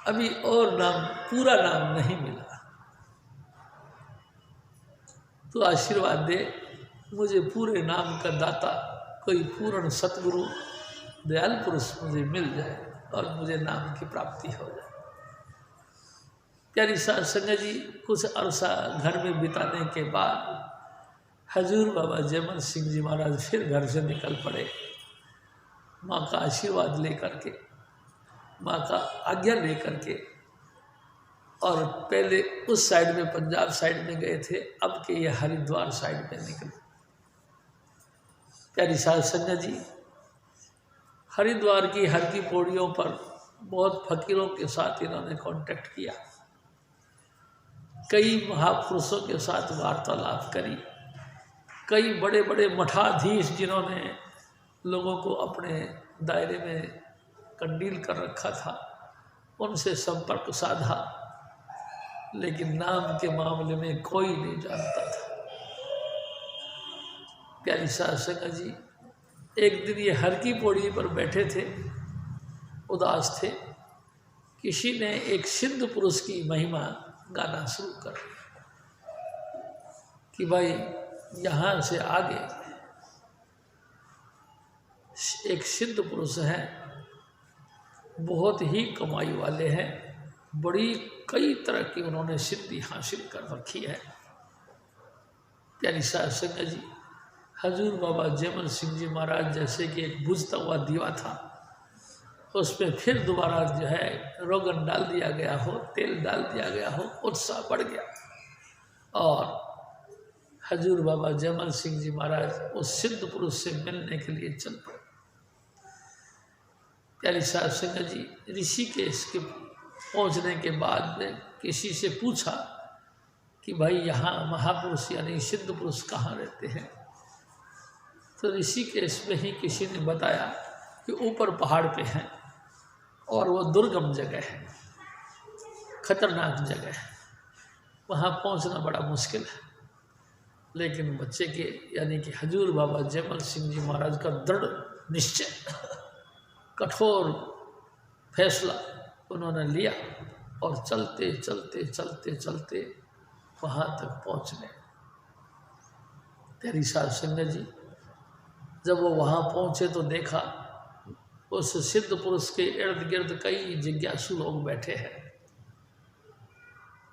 अभी और नाम, पूरा नाम नहीं मिला। तो आशीर्वाद दे, मुझे पूरे नाम का दाता कोई पूर्ण सतगुरु दयाल पुरुष मुझे मिल जाए और मुझे नाम की प्राप्ति हो जाए। प्यारी साध संगत जी, कुछ अरसा घर में बिताने के बाद हजूर बाबा जयमल सिंह जी महाराज फिर घर से निकल पड़े, माँ का आशीर्वाद लेकर के, माँ का आज्ञा लेकर के। और पहले उस साइड में, पंजाब साइड में गए थे, अब के ये हरिद्वार साइड में निकले। प्यारी साध संगत जी, हरिद्वार की हर की पौड़ियों पर बहुत फकीरों के साथ इन्होंने कांटेक्ट किया, कई महापुरुषों के साथ वार्तालाप करी, कई बड़े बड़े मठाधीश जिन्होंने लोगों को अपने दायरे में कंडील कर रखा था, उनसे संपर्क साधा, लेकिन नाम के मामले में कोई नहीं जानता था। प्यारी साध संगत जी, एक दिन ये हर की पौड़ी पर बैठे थे, उदास थे। किसी ने एक सिद्ध पुरुष की महिमा गाना शुरू कर कि भाई यहाँ से आगे एक सिद्ध पुरुष हैं, बहुत ही कमाई वाले हैं, बड़ी कई तरह की उन्होंने सिद्धि हासिल कर रखी है। प्यारी साध संगत जी, हजूर बाबा जयमल सिंह जी महाराज जैसे कि एक बुझता हुआ दीवा था, उसमें फिर दोबारा जो है रोगन डाल दिया गया हो, तेल डाल दिया गया हो, उत्साह बढ़ गया और हजूर बाबा जयमल सिंह जी महाराज उस सिद्ध पुरुष से मिलने के लिए चल पड़े। प्यारी साध संगत जी, ऋषिकेश के पहुंचने के बाद में किसी से पूछा कि भाई यहाँ महापुरुष यानी सिद्ध पुरुष कहाँ रहते हैं? तो ऋषिकेश में ही किसी ने बताया कि ऊपर पहाड़ पे हैं और वो दुर्गम जगह है, खतरनाक जगह है, वहाँ पहुँचना बड़ा मुश्किल है। लेकिन बच्चे के यानी कि हजूर बाबा जयमल सिंह जी महाराज का दृढ़ निश्चय, कठोर फैसला उन्होंने लिया और चलते चलते चलते चलते वहाँ तक पहुँच गए। प्यारी साध संगत जी, जब वो वहाँ पहुँचे तो देखा उस सिद्ध पुरुष के इर्द गिर्द कई जिज्ञासु लोग बैठे हैं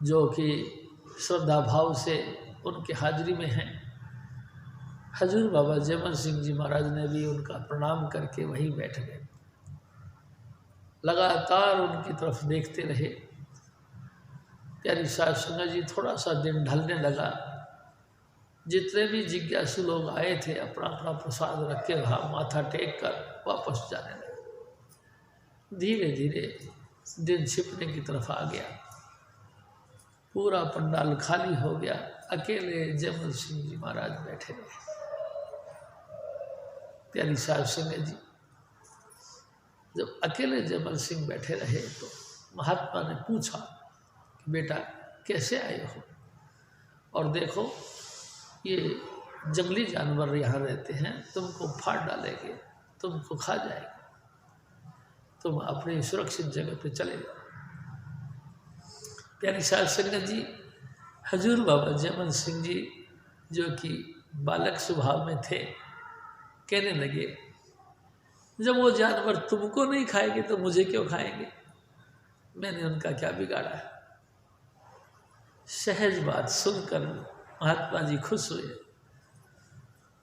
जो कि श्रद्धा भाव से उनके हाजिरी में हैं। हजूर बाबा जयमल सिंह जी महाराज ने भी उनका प्रणाम करके वहीं बैठ गए, लगातार उनकी तरफ देखते रहे। प्यारी साध संगत जी, थोड़ा सा दिन ढलने लगा, जितने भी जिज्ञासु लोग आए थे अपना अपना प्रसाद रख के वहाँ माथा टेक कर वापस जाने लगे। धीरे धीरे दिन छिपने की तरफ आ गया, पूरा पंडाल खाली हो गया, अकेले जयमल सिंह जी महाराज बैठे रहे। प्यारी साध संगत जी, जब अकेले जयमल सिंह बैठे रहे तो महात्मा ने पूछा कि बेटा कैसे आए हो? और देखो ये जंगली जानवर यहाँ रहते हैं, तुमको फाड़ डालेंगे, तुमको खा जाएंगे, तुम अपनी सुरक्षित जगह पे चले जाओ। प्यारी साध संगत जी, हजूर बाबा जयमल सिंह जी जो कि बालक स्वभाव में थे, कहने लगे जब वो जानवर तुमको नहीं खाएंगे तो मुझे क्यों खाएंगे, मैंने उनका क्या बिगाड़ा है। सहज बात सुनकर महात्मा जी खुश हुए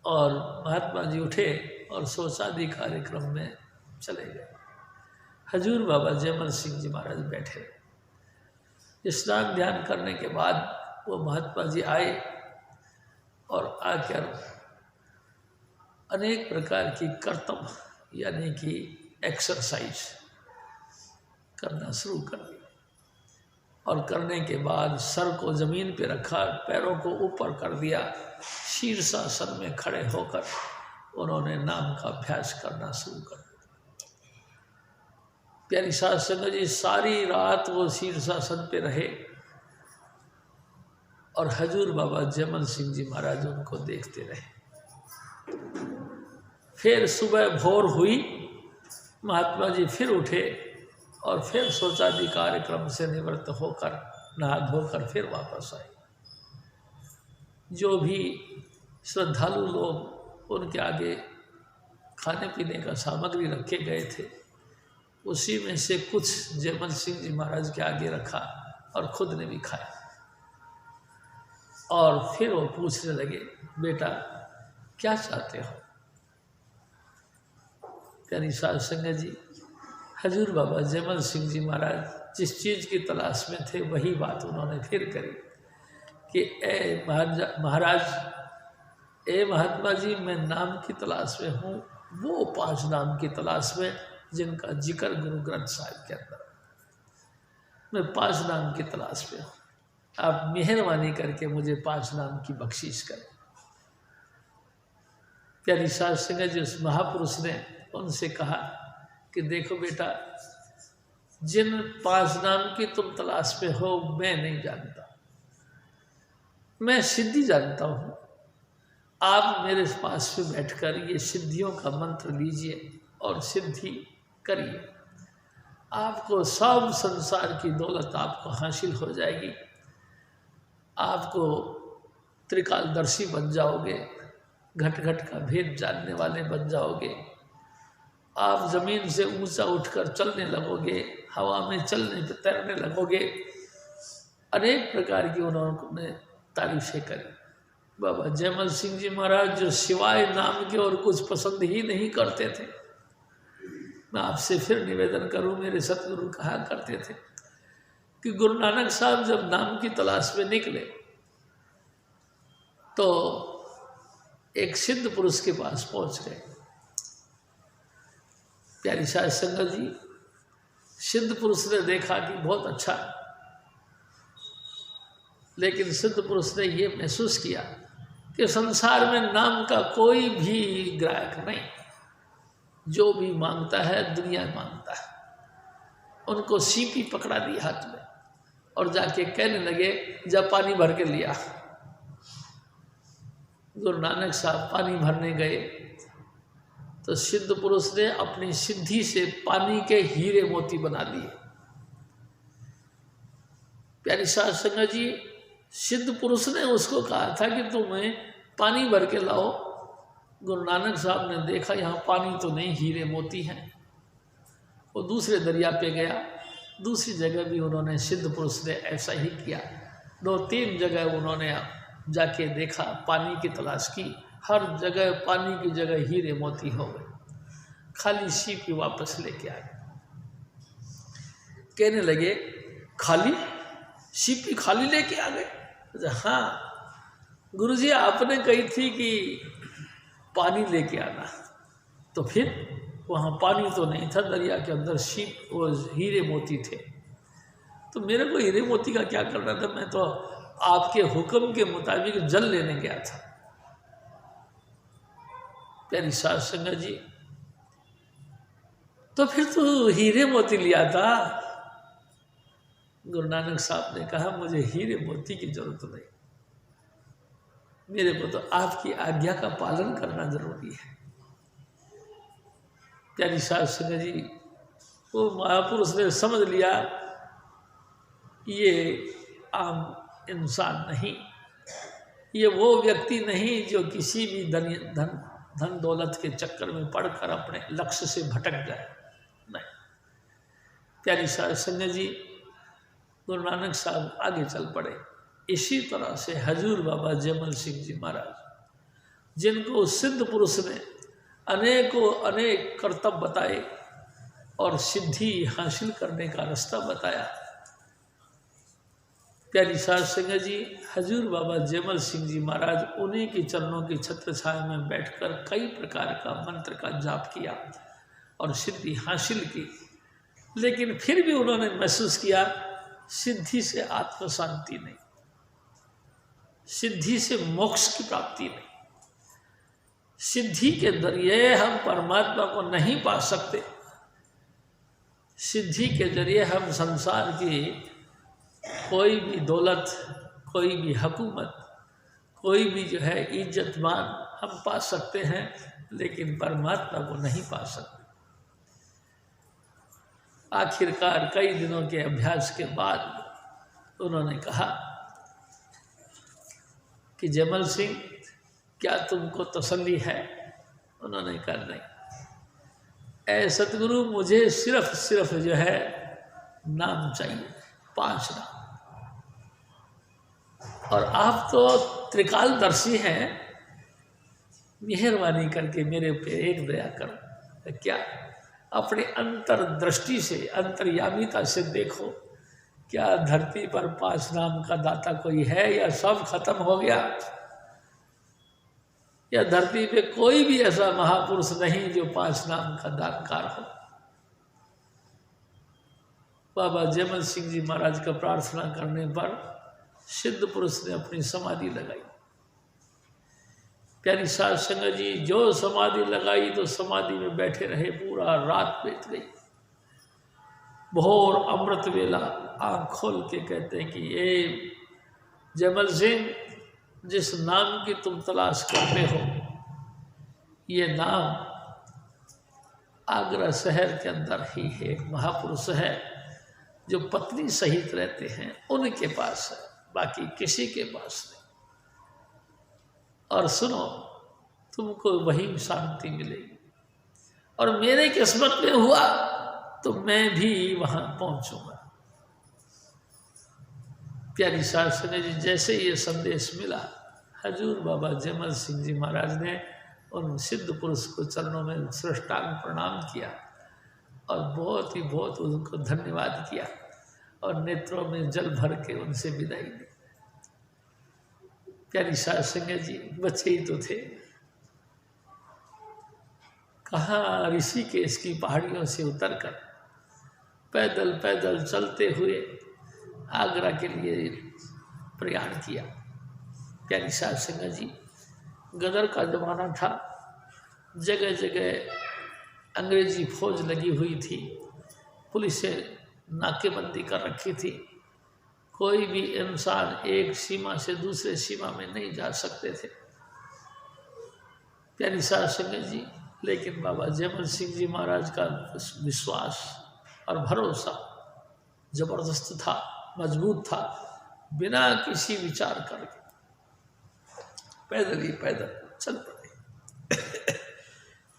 और महात्मा जी उठे और शौचादि कार्यक्रम में चले गए। हजूर बाबा जयमल सिंह जी महाराज बैठे, स्नान ध्यान करने के बाद वो महात्मा जी आए और आकर अनेक प्रकार की कर्तव्य यानी कि एक्सरसाइज करना शुरू कर दी और करने के बाद सर को जमीन पे रखा, पैरों को ऊपर कर दिया, शीर्षासन में खड़े होकर उन्होंने नाम का अभ्यास करना शुरू कर दिया। प्यारी साध संगत जी, सारी रात वो शीर्षासन पे रहे और हजूर बाबा जयमल सिंह जी महाराज उनको देखते रहे। फिर सुबह भोर हुई, महात्मा जी फिर उठे और फिर शौचादि कार्यक्रम से निवृत्त होकर नहा धोकर फिर वापस आए। जो भी श्रद्धालु लोग उनके आगे खाने पीने का सामग्री रखे गए थे, उसी में से कुछ जयमल सिंह जी महाराज के आगे रखा और खुद ने भी खाया। और फिर वो पूछने लगे, बेटा क्या चाहते हो। प्यारी साध संगत जी, हजूर बाबा जयमल सिंह जी महाराज जिस चीज़ की तलाश में थे वही बात उन्होंने फिर करी कि ए महाराज, ए महात्मा जी, मैं नाम की तलाश में हूँ, वो 5 नाम की तलाश में जिनका जिक्र गुरु ग्रंथ साहिब के अंदर, मैं 5 नाम की तलाश में हूँ। आप मेहरबानी करके मुझे 5 नाम की बख्शिश करें। प्यारी साध संगत जी, उस महापुरुष ने उनसे कहा कि देखो बेटा, जिन 5 नाम की तुम तलाश में हो मैं नहीं जानता, मैं सिद्धि जानता हूँ। आप मेरे पास में बैठकर ये सिद्धियों का मंत्र लीजिए और सिद्धि करिए, आपको सब संसार की दौलत आपको हासिल हो जाएगी। आपको त्रिकालदर्शी बन जाओगे, घट घट का भेद जानने वाले बन जाओगे। आप जमीन से ऊंचा उठकर चलने लगोगे, हवा में चलने पे तैरने लगोगे। अनेक प्रकार की उन्होंने तारीफें करी। बाबा जयमल सिंह जी महाराज जो सिवाय नाम के और कुछ पसंद ही नहीं करते थे। मैं आपसे फिर निवेदन करूं, मेरे सतगुरु कहा करते थे कि गुरु नानक साहब जब नाम की तलाश में निकले तो एक सिद्ध पुरुष के पास पहुंच गए। प्यारी साध संगत जी, सिद्ध पुरुष ने देखा कि बहुत अच्छा, लेकिन सिद्ध पुरुष ने ये महसूस किया कि संसार में नाम का कोई भी ग्राहक नहीं, जो भी मांगता है दुनिया मांगता है। उनको सीपी पकड़ा दी हाथ में और जाके कहने लगे, जा पानी भर के लिया। गुरु नानक साहब पानी भरने गए तो सिद्ध पुरुष ने अपनी सिद्धि से पानी के हीरे मोती बना दिए। प्यारी साध संगत जी, सिद्ध पुरुष ने उसको कहा था कि तुम्हें पानी भर के लाओ। गुरु नानक साहब ने देखा यहाँ पानी तो नहीं, हीरे मोती हैं। वो दूसरे दरिया पे गया, दूसरी जगह भी उन्होंने, सिद्ध पुरुष ने ऐसा ही किया। 2-3 जगह उन्होंने जाके देखा, पानी की तलाश की, हर जगह पानी की जगह हीरे मोती हो गए। खाली सीपी वापस लेके आए। कहने लगे, खाली सीपी खाली लेके आ गए। हाँ गुरुजी, आपने कही थी कि पानी लेके आना, तो फिर वहाँ पानी तो नहीं था, दरिया के अंदर सीप वो हीरे मोती थे। तो मेरे को हीरे मोती का क्या करना था, मैं तो आपके हुक्म के मुताबिक जल लेने गया था। प्यारी साध संगत जी, तो फिर तो हीरे मोती लिया था। गुरु नानक साहब ने कहा, मुझे हीरे मोती की जरूरत नहीं, मेरे को तो आपकी आज्ञा का पालन करना जरूरी है। प्यारी साध संगत जी, वो महापुरुष ने समझ लिया ये आम इंसान नहीं, ये वो व्यक्ति नहीं जो किसी भी धन दौलत के चक्कर में पड़कर अपने लक्ष्य से भटक जाए। नहीं, प्यारी साध संगत जी, गुरु नानक साहब आगे चल पड़े। इसी तरह से हजूर बाबा जयमल सिंह जी महाराज, जिनको सिद्ध पुरुष ने अनेकों अनेक कर्तव्य बताए और सिद्धि हासिल करने का रास्ता बताया, प्यारी साध संगत जी, हजूर बाबा जयमल सिंह जी महाराज उन्हीं के चरणों की छत्र छाया में बैठकर कई प्रकार का मंत्र का जाप किया और सिद्धि हासिल की। लेकिन फिर भी उन्होंने महसूस किया सिद्धि से आत्म शांति नहीं, सिद्धि से मोक्ष की प्राप्ति नहीं, सिद्धि के जरिए हम परमात्मा को नहीं पा सकते। सिद्धि के जरिए हम संसार की कोई भी दौलत, कोई भी हुकूमत, कोई भी जो है इज्जतमान हम पा सकते हैं, लेकिन परमात्मा को नहीं पा सकते। आखिरकार कई दिनों के अभ्यास के बाद उन्होंने कहा कि जयमल सिंह, क्या तुमको तसल्ली है? उन्होंने कहा नहीं, ऐ सतगुरु, मुझे सिर्फ जो है नाम चाहिए, 5 नाम। और आप तो त्रिकालदर्शी हैं, मेहरबानी करके मेरे पे एक दया करो। क्या अपने अंतर्दृष्टि से, अंतर्यामिता से देखो, क्या धरती पर 5 नाम का दाता कोई है या सब खत्म हो गया? या धरती पे कोई भी ऐसा महापुरुष नहीं जो 5 नाम का दानकार हो? बाबा जयमल सिंह जी महाराज का प्रार्थना करने पर सिद्ध पुरुष ने अपनी समाधि लगाई। प्यारी साध संगत जी, जो समाधि लगाई तो समाधि में बैठे रहे, पूरा रात बीत गई। भोर अमृत वेला आँख खोल के कहते हैं कि ये जयमल सिंह, जिस नाम की तुम तलाश करते हो, ये नाम आगरा शहर के अंदर ही है। एक महापुरुष है जो पत्नी सहित रहते हैं, उनके पास है, बाकी किसी के पास नहीं। और सुनो, तुमको वही शांति मिलेगी। और मेरे किस्मत में हुआ तो मैं भी वहां पहुंचूंगा। प्यारी साध संगत जी, जैसे ये संदेश मिला, हजूर बाबा जयमल सिंह जी महाराज ने उन सिद्ध पुरुष को चरणों में साष्टांग प्रणाम किया और बहुत उनको धन्यवाद किया और नेत्रों में जल भर के उनसे विदाई दी। प्यारी साध संगत जी, बच्चे ही तो थे, कहाँ ऋषिकेश की पहाड़ियों से उतरकर पैदल पैदल चलते हुए आगरा के लिए प्रयाण किया। प्यारी साध संगत जी, गदर का जमाना था, जगह जगह अंग्रेजी फौज लगी हुई थी, पुलिसें नाकेबंदी कर रखी थी, कोई भी इंसान एक सीमा से दूसरे सीमा में नहीं जा सकते थे। प्यारी साध संगत जी, लेकिन बाबा जयमल सिंह जी महाराज का विश्वास और भरोसा जबरदस्त था, मजबूत था। बिना किसी विचार करके पैदल ही पैदल चल पड़े।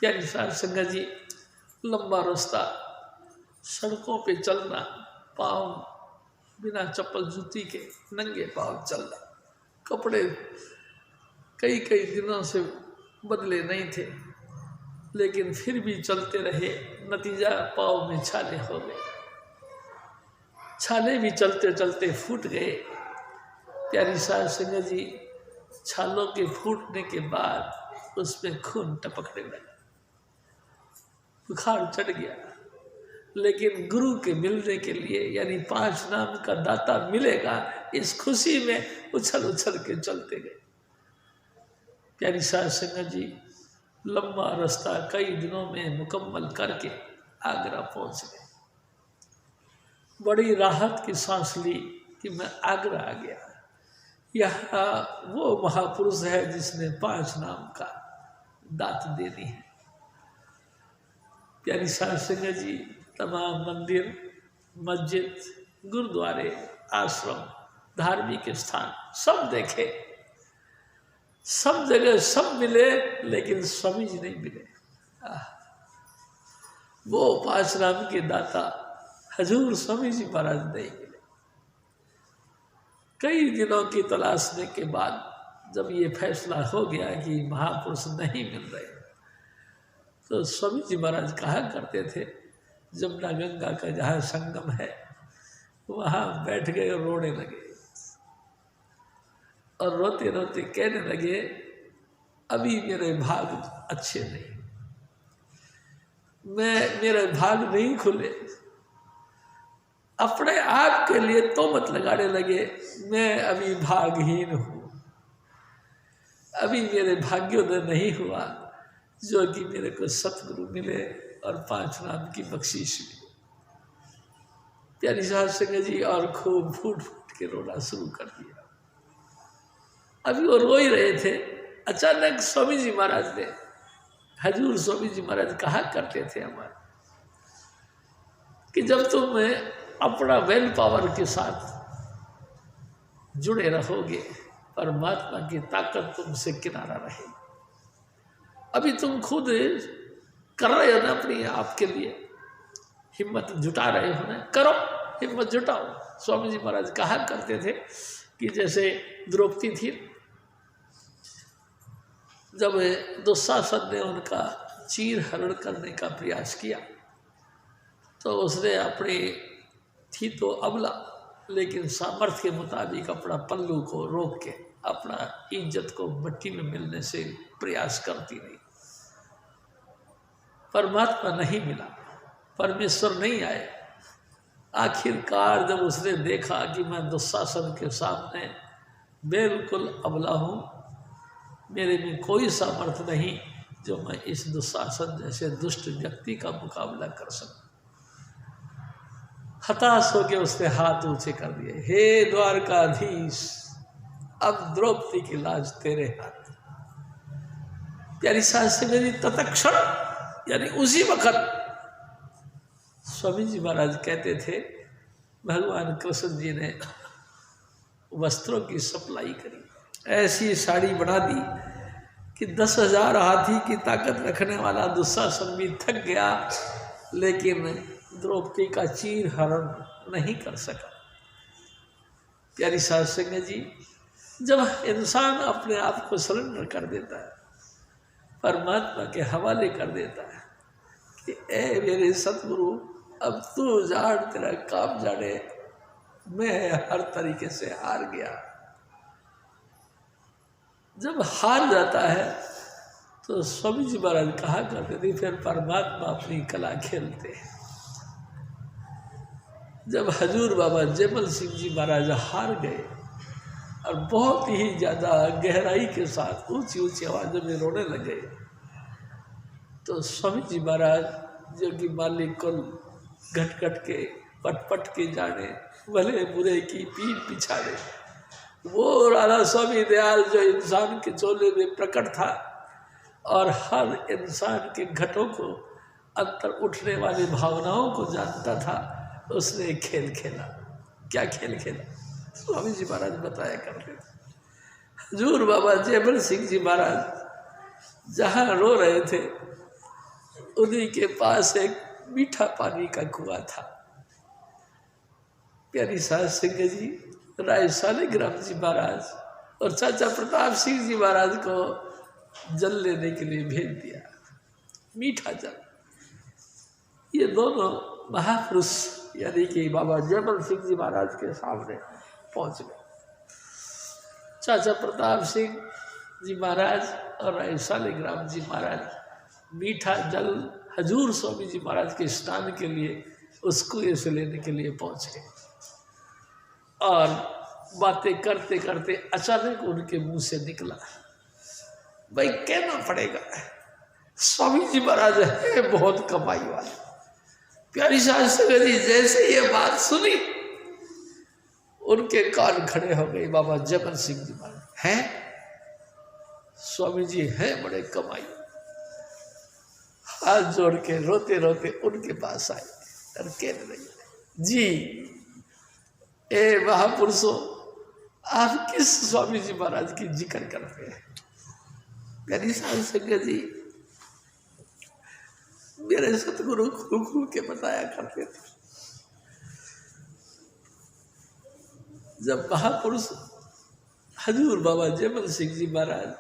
प्यारी साध संगत जी, लंबा रास्ता, सड़कों पे चलना, पाँव बिना चप्पल जूती के नंगे पाँव चलना, कपड़े कई कई दिनों से बदले नहीं थे, लेकिन फिर भी चलते रहे। नतीजा पाँव में छाले हो गए, छाले भी चलते चलते फूट गए। प्यारी साध संगत जी, छालों के फूटने के बाद उसमें खून टपकने लगा, बुखार चढ़ गया। लेकिन गुरु के मिलने के लिए, यानी 5 नाम का दाता मिलेगा, इस खुशी में उछल उछल के चलते गए। प्यारी साध संगत जी, लंबा रास्ता कई दिनों में मुकम्मल करके आगरा पहुंच गए। बड़ी राहत की सांस ली कि मैं आगरा आ गया। यहाँ वो महापुरुष है जिसने 5 नाम का दात दे दी है। प्यारी साध संगत जी, तमाम मंदिर, मस्जिद, गुरुद्वारे आश्रम, धार्मिक स्थान सब देखे, सब जगह सब मिले, लेकिन स्वामी जी नहीं मिले। वो पांचनाम के दाता हजूर स्वामी जी महाराज नहीं मिले। कई दिनों की तलाशने के बाद जब ये फैसला हो गया कि महापुरुष नहीं मिल रहे, तो स्वामी जी महाराज कहा करते थे, जमुना गंगा का जहाँ संगम है वहाँ बैठ गए और रोने लगे, और रोते रोते कहने लगे, अभी मेरे भाग अच्छे नहीं, मेरे भाग नहीं खुले। अपने आप के लिए तोहमत लगाने लगे, मैं अभी भागहीन हूँ, अभी मेरे भाग्योदय नहीं हुआ जो कि मेरे को सतगुरु मिले और पांचनाम की बख्शीश मिले। प्यारी साहब संगत जी और खूब फूट फूट के रोना शुरू कर दिया। अभी वो रो ही रहे थे, अचानक स्वामी जी महाराज ने, हजूर स्वामी जी महाराज कहा करते थे हमारे कि जब तुम अपना वेल पावर के साथ जुड़े रहोगे, परमात्मा की ताकत तुमसे किनारा रहे। अभी तुम खुद कर रहे हो ना अपने आप के लिए, हिम्मत जुटा रहे हो ना, करो, हिम्मत जुटाओ। स्वामी जी महाराज कहा करते थे कि जैसे द्रौपदी थी, जब दुशासन ने उनका चीर हरण करने का प्रयास किया तो उसने अपनी थी तो अबला, लेकिन सामर्थ्य के मुताबिक अपना पल्लू को रोक के अपना इज्जत को मिट्टी में मिलने से प्रयास करती रही। परमात्मा नहीं मिला, परमेश्वर नहीं आए। आखिरकार जब उसने देखा कि मैं दुशासन के सामने बिल्कुल अबला हूँ, मेरे में कोई सामर्थ्य नहीं जो मैं इस दुशासन जैसे दुष्ट व्यक्ति का मुकाबला कर सकूं, हताश होकर उसने हाथ ऊंचे कर दिए, हे द्वारकाधीश, अब द्रौपदी की लाज तेरे हाथ। प्यारी शास्त्री मेरी तत्क्षण, यानी उसी वक्त स्वामी जी महाराज कहते थे, भगवान कृष्ण जी ने वस्त्रों की सप्लाई करी, ऐसी साड़ी बना दी कि 10,000 हाथी की ताकत रखने वाला दुशासन भी थक गया, लेकिन द्रौपदी का चीर हरण नहीं कर सका। प्यारी साध संगत जी, जब इंसान अपने आप को सरेंडर कर देता है, परमात्मा के हवाले कर देता है कि ए मेरे सतगुरु, अब तू जान, तेरा काम जाने, मैं हर तरीके से हार गया। जब हार जाता है तो स्वामी जी महाराज कहा करते थे, फिर परमात्मा अपनी कला खेलते हैं। जब हजूर बाबा जयमल सिंह जी महाराज हार गए और बहुत ही ज़्यादा गहराई के साथ ऊंची ऊंची आवाज़ों में रोने लगे, तो स्वामी जी महाराज जो कि मालिक कुल घट घट के पट पट के जाने, भले बुरे की पीठ पिछाड़े, वो राधा स्वामी दयाल जो इंसान के चोले में प्रकट था और हर इंसान के घटों को, अंतर उठने वाली भावनाओं को जानता था, उसने एक खेल खेला। क्या खेल खेला? स्वामी जी महाराज बताया करते थे। हजूर बाबा जयमल सिंह जी महाराज जहाँ रो रहे थे, उन्हीं के पास एक मीठा पानी का कुआं था। प्यारी साध संगत जी, राय शालिग्राम जी महाराज और चाचा प्रताप सिंह जी महाराज को जल लेने के लिए भेज दिया, मीठा जल। ये दोनों महापुरुष यानी कि बाबा जयमल सिंह जी महाराज के सामने पहुंच गए। चाचा प्रताप सिंह जी महाराज और राय शालिग्राम जी महाराज मीठा जल हजूर स्वामी जी महाराज के स्नान के लिए उस कुएं से लेने के लिए पहुंच गए, और बातें करते करते अचानक उनके मुंह से निकला, भाई कहना पड़ेगा, स्वामी जी महाराज है बहुत कमाई वाले। प्यारी साध संगत जी, जैसे ये बात सुनी, उनके कान खड़े हो गए। बाबा जयमल सिंह जी महाराज हैं, स्वामी जी हैं बड़े कमाई। हाथ जोड़ के रोते रोते उनके पास आए और कहने लगे, जी ए महापुरुषों, आप किस स्वामी जी महाराज की जिक्र करते हैं? गरी साहब संगत जी मेरे सतगुरु खुल खुल के बताया करते थे, जब महापुरुष हजूर बाबा जयमल सिंह जी महाराज,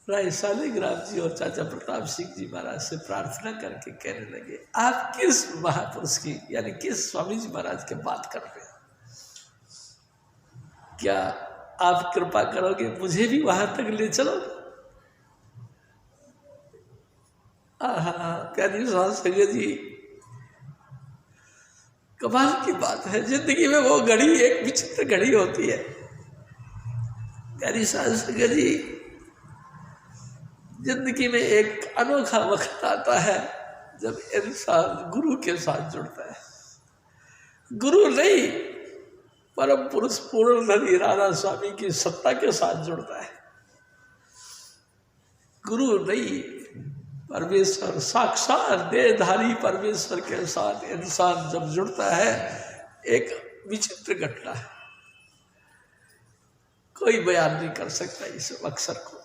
राय सालिग्राम जी और चाचा प्रताप सिंह जी महाराज से प्रार्थना करके कहने लगे, आप किस महापुरुष की यानी किस स्वामी जी महाराज की बात कर रहे हैं? क्या आप कृपा करोगे मुझे भी वहां तक ले चलो? प्यारी साहब संगत जी, कमाल की बात है, जिंदगी में वो घड़ी एक विचित्र घड़ी होती है। प्यारी साहब संगत जी, जिंदगी में एक अनोखा वक्त आता है जब इंसान गुरु के साथ जुड़ता है। गुरु नहीं, परम पुरुष पूर्णधनी राधा स्वामी की सत्ता के साथ जुड़ता है। गुरु नहीं, परमेश्वर साक्षात देहधारी परमेश्वर के साथ इंसान जब जुड़ता है, एक विचित्र घटना है, कोई बयान नहीं कर सकता इस अवसर को,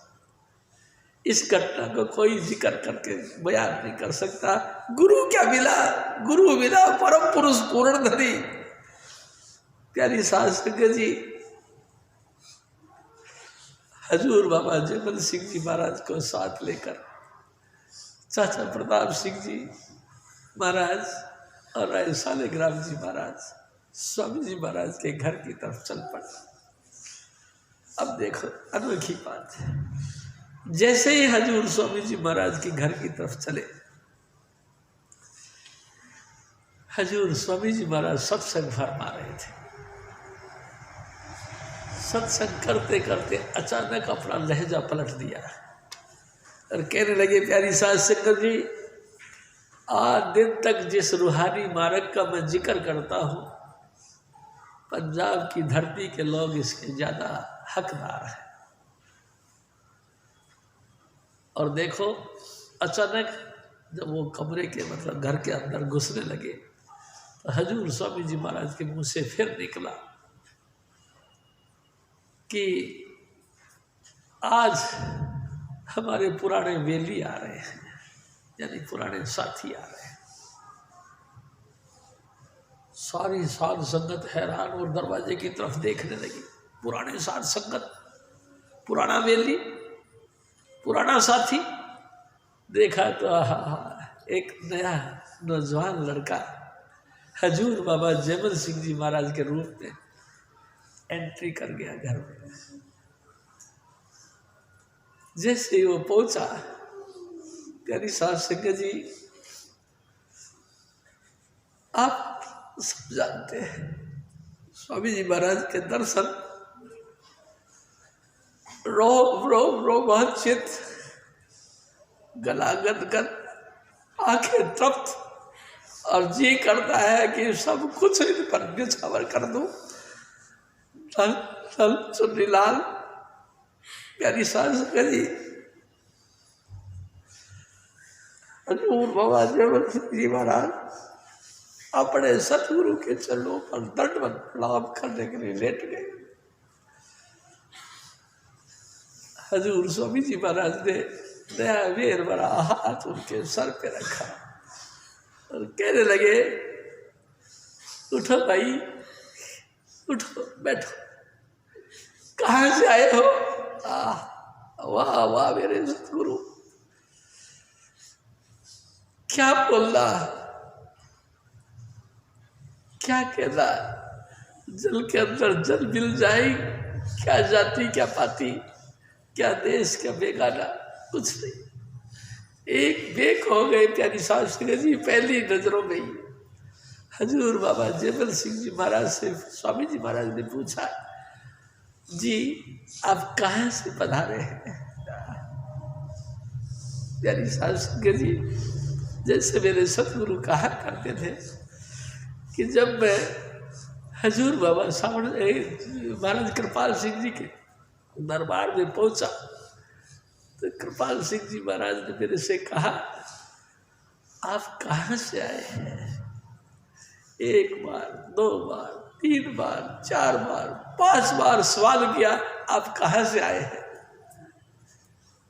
इस घटना को कोई जिक्र करके बयान नहीं कर सकता। गुरु क्या मिला? गुरु मिला परम पुरुष पूर्णधनी। प्यारी साध संगत जी, हजूर बाबा जयमल सिंह जी महाराज को साथ लेकर चाचा प्रताप सिंह जी महाराज और राय सालिग्राम जी महाराज स्वामी जी महाराज के घर की तरफ चल पड़ा। अब देखो अनोखी बात है, जैसे ही हजूर स्वामी जी महाराज के घर की तरफ चले, हजूर स्वामी जी महाराज सत्संग फरमा रहे थे। सत्संग करते करते अचानक अपना लहजा पलट दिया और कहने लगे, प्यारी साध संगत जी, आज दिन तक जिस रूहानी मार्ग का मैं जिक्र करता हूँ, पंजाब की धरती के लोग इसके ज्यादा हकदार हैं। और देखो अचानक जब वो कमरे के मतलब घर के अंदर घुसने लगे तो हजूर स्वामी जी महाराज के मुंह से फिर निकला कि आज हमारे पुराने वेली आ रहे हैं, यानी पुराने साथी आ रहे हैं। सारी साध संगत हैरान और दरवाजे की तरफ देखने लगी। पुराने साध संगत, पुराना वेली, पुराना साथी। देखा तो एक नया नौजवान लड़का हजूर बाबा जयमल सिंह जी महाराज के रूप में एंट्री कर गया घर में। जैसे ही वो पहुंचा, प्यारी साध संगत जी, आप सब जानते हैं स्वामी जी महाराज के दर्शन रोमांचित, गला गदगद, आंखें तृप्त, और जी करता है कि सब कुछ इन पर न्यौछावर कर दूं। चुन्नी लाल, प्यारी साध संगत जी, हजूर बाबा जयमल सिंह जी महाराज अपने सतगुरु के चरणों पर दंडवत प्रणाम करने के लिए लेट गए। हजूर स्वामी जी महाराज ने दया वेर भरा हाथ उनके सर पे रखा और कहने लगे, उठो भाई, उठो, बैठो। कहाँ से आए हो? वाह वाह मेरे सतगुरु, क्या बोलना, क्या कहना। जल के अंदर जल मिल जाए, क्या जाति क्या पाती, क्या देश क्या बेगाना, कुछ नहीं। एक बेक हो गए प्यारी साध संगत जी पहली नजरों में ही। हजूर बाबा जयमल सिंह जी महाराज से स्वामी जी महाराज ने पूछा, जी आप कहाँ से पधारे हैं? प्यारी साध संगत जी, जैसे मेरे सतगुरु कहा करते थे कि जब मैं हजूर बाबा सामने महाराज कृपाल सिंह जी के दरबार में पहुंचा तो कृपाल सिंह जी महाराज ने मेरे से कहा, आप कहाँ से आए हैं? एक बार, दो बार, 3 बार 4 बार 5 बार सवाल किया, आप कहाँ से आए हैं?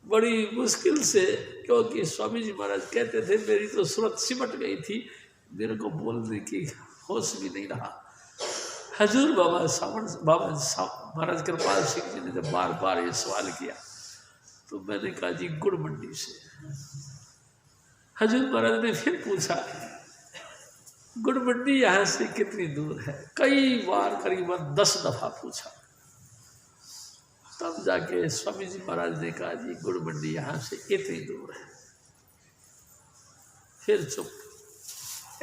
बड़ी मुश्किल से, क्योंकि स्वामी जी महाराज कहते थे मेरी तो सूरत सिमट गई थी, मेरे को बोलने की होश भी नहीं रहा। हजूर बाबा महाराज कृपाल सिंह जी ने जब बार बार ये सवाल किया तो मैंने कहा जी गुड़ मंडी से। हजूर महाराज ने फिर पूछा गुड़ मंडी यहाँ से कितनी दूर है? कई बार करीबन 10 दफा पूछा, तब जाके स्वामी जी महाराज ने कहा जी गुड़ मंडी यहाँ से इतनी दूर है। फिर चुप।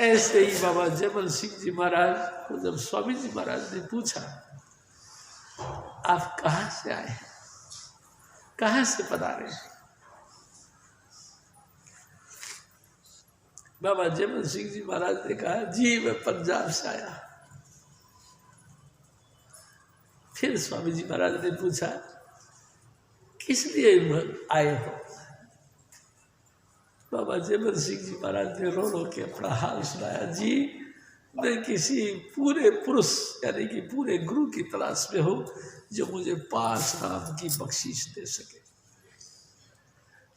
ऐसे ही बाबा जयमल सिंह जी महाराज को जब स्वामी जी महाराज ने पूछा आप कहाँ से आए हैं, कहाँ से पधारे हैं? बाबा जयमल सिंह जी महाराज ने कहा जी मैं पंजाब से आया। फिर स्वामी जी महाराज ने पूछा किस लिए आए हो? बाबा जयमल सिंह जी महाराज ने रो रो के अपना हाल सुनाया, जी मैं किसी पूरे पुरुष यानी कि पूरे गुरु की तलाश में हूँ जो मुझे 5 नाम की बख्शीश दे सके।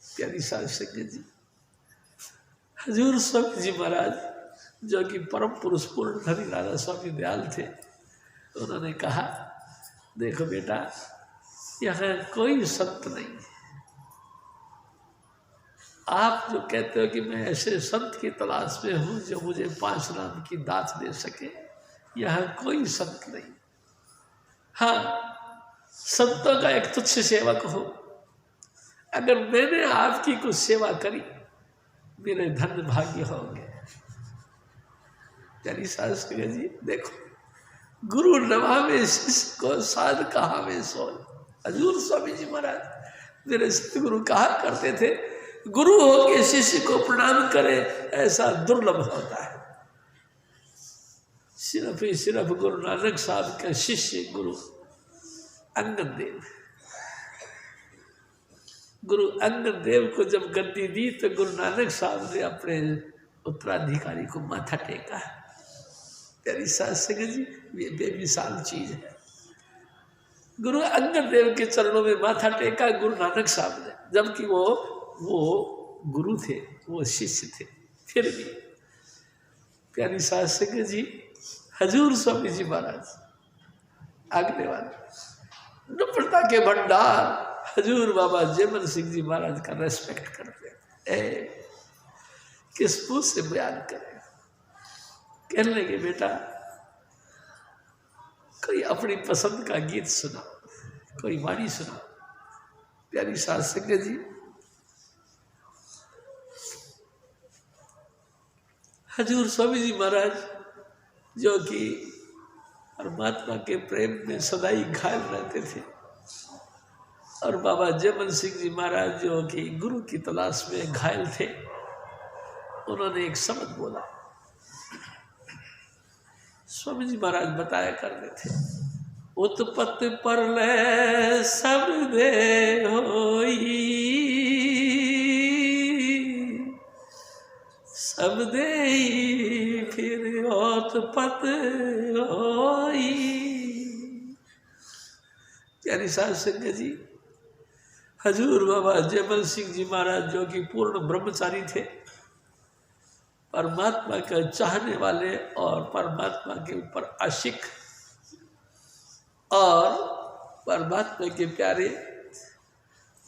प्यारी साध संगत जी, हजूर स्वामी जी महाराज जो कि परम पुरुष पूर्ण धनी राजा स्वामी दयाल थे, उन्होंने कहा देखो बेटा यहाँ कोई संत नहीं, आप जो कहते हो कि मैं ऐसे संत की तलाश में हूँ जो मुझे 5 नाम की दात दे सके, यहाँ कोई संत नहीं। हाँ, संतों का एक तुच्छ सेवक हो, अगर मैंने आपकी कुछ सेवा करी मेरे धन्य भाग्य होंगे। यानी शास्त्री जी देखो, गुरु नवावे शिष्य को साध कहावे सोय। हजूर स्वामी जी महाराज मेरे सतगुरु कहा करते थे गुरु हो के शिष्य को प्रणाम करे ऐसा दुर्लभ होता है। सिर्फ ही सिर्फ गुरु नानक साहब का शिष्य गुरु अंगद देव, गुरु अंगद देव को जब गद्दी दी तो गुरु नानक साहब ने अपने उत्तराधिकारी को माथा टेका। प्यारी साध संगत जी, ये बेमिसाल चीज है। गुरु अंगद देव के चरणों में माथा टेका गुरु नानक साहब ने, जबकि वो गुरु थे, वो शिष्य थे। फिर भी प्यारी साध संगत जी, हजूर स्वामी जी महाराज आगने वाले नम्रता के भंडार हजूर बाबा जयमल सिंह जी महाराज का रेस्पेक्ट करते हैं। किस मुँह से बयान करें? कहने लगे बेटा कोई अपनी पसंद का गीत सुनाओ, कोई वाणी सुनाओ। प्यारी साध संगत जी, हजूर स्वामी जी महाराज जो कि परमात्मा के प्रेम में सदाई घायल रहते थे, और बाबा जयमल सिंह जी महाराज जो कि गुरु की तलाश में घायल थे, उन्होंने एक शब्द बोला। स्वामी जी महाराज बताया करते थे, उत्पत पर ले सब दे होई, सब दे फिर उत्पत होई। प्यारी साध संगत जी, हजूर बाबा जयमल सिंह जी महाराज जो कि पूर्ण ब्रह्मचारी थे, परमात्मा के चाहने वाले और परमात्मा के ऊपर आशिक और परमात्मा के प्यारे,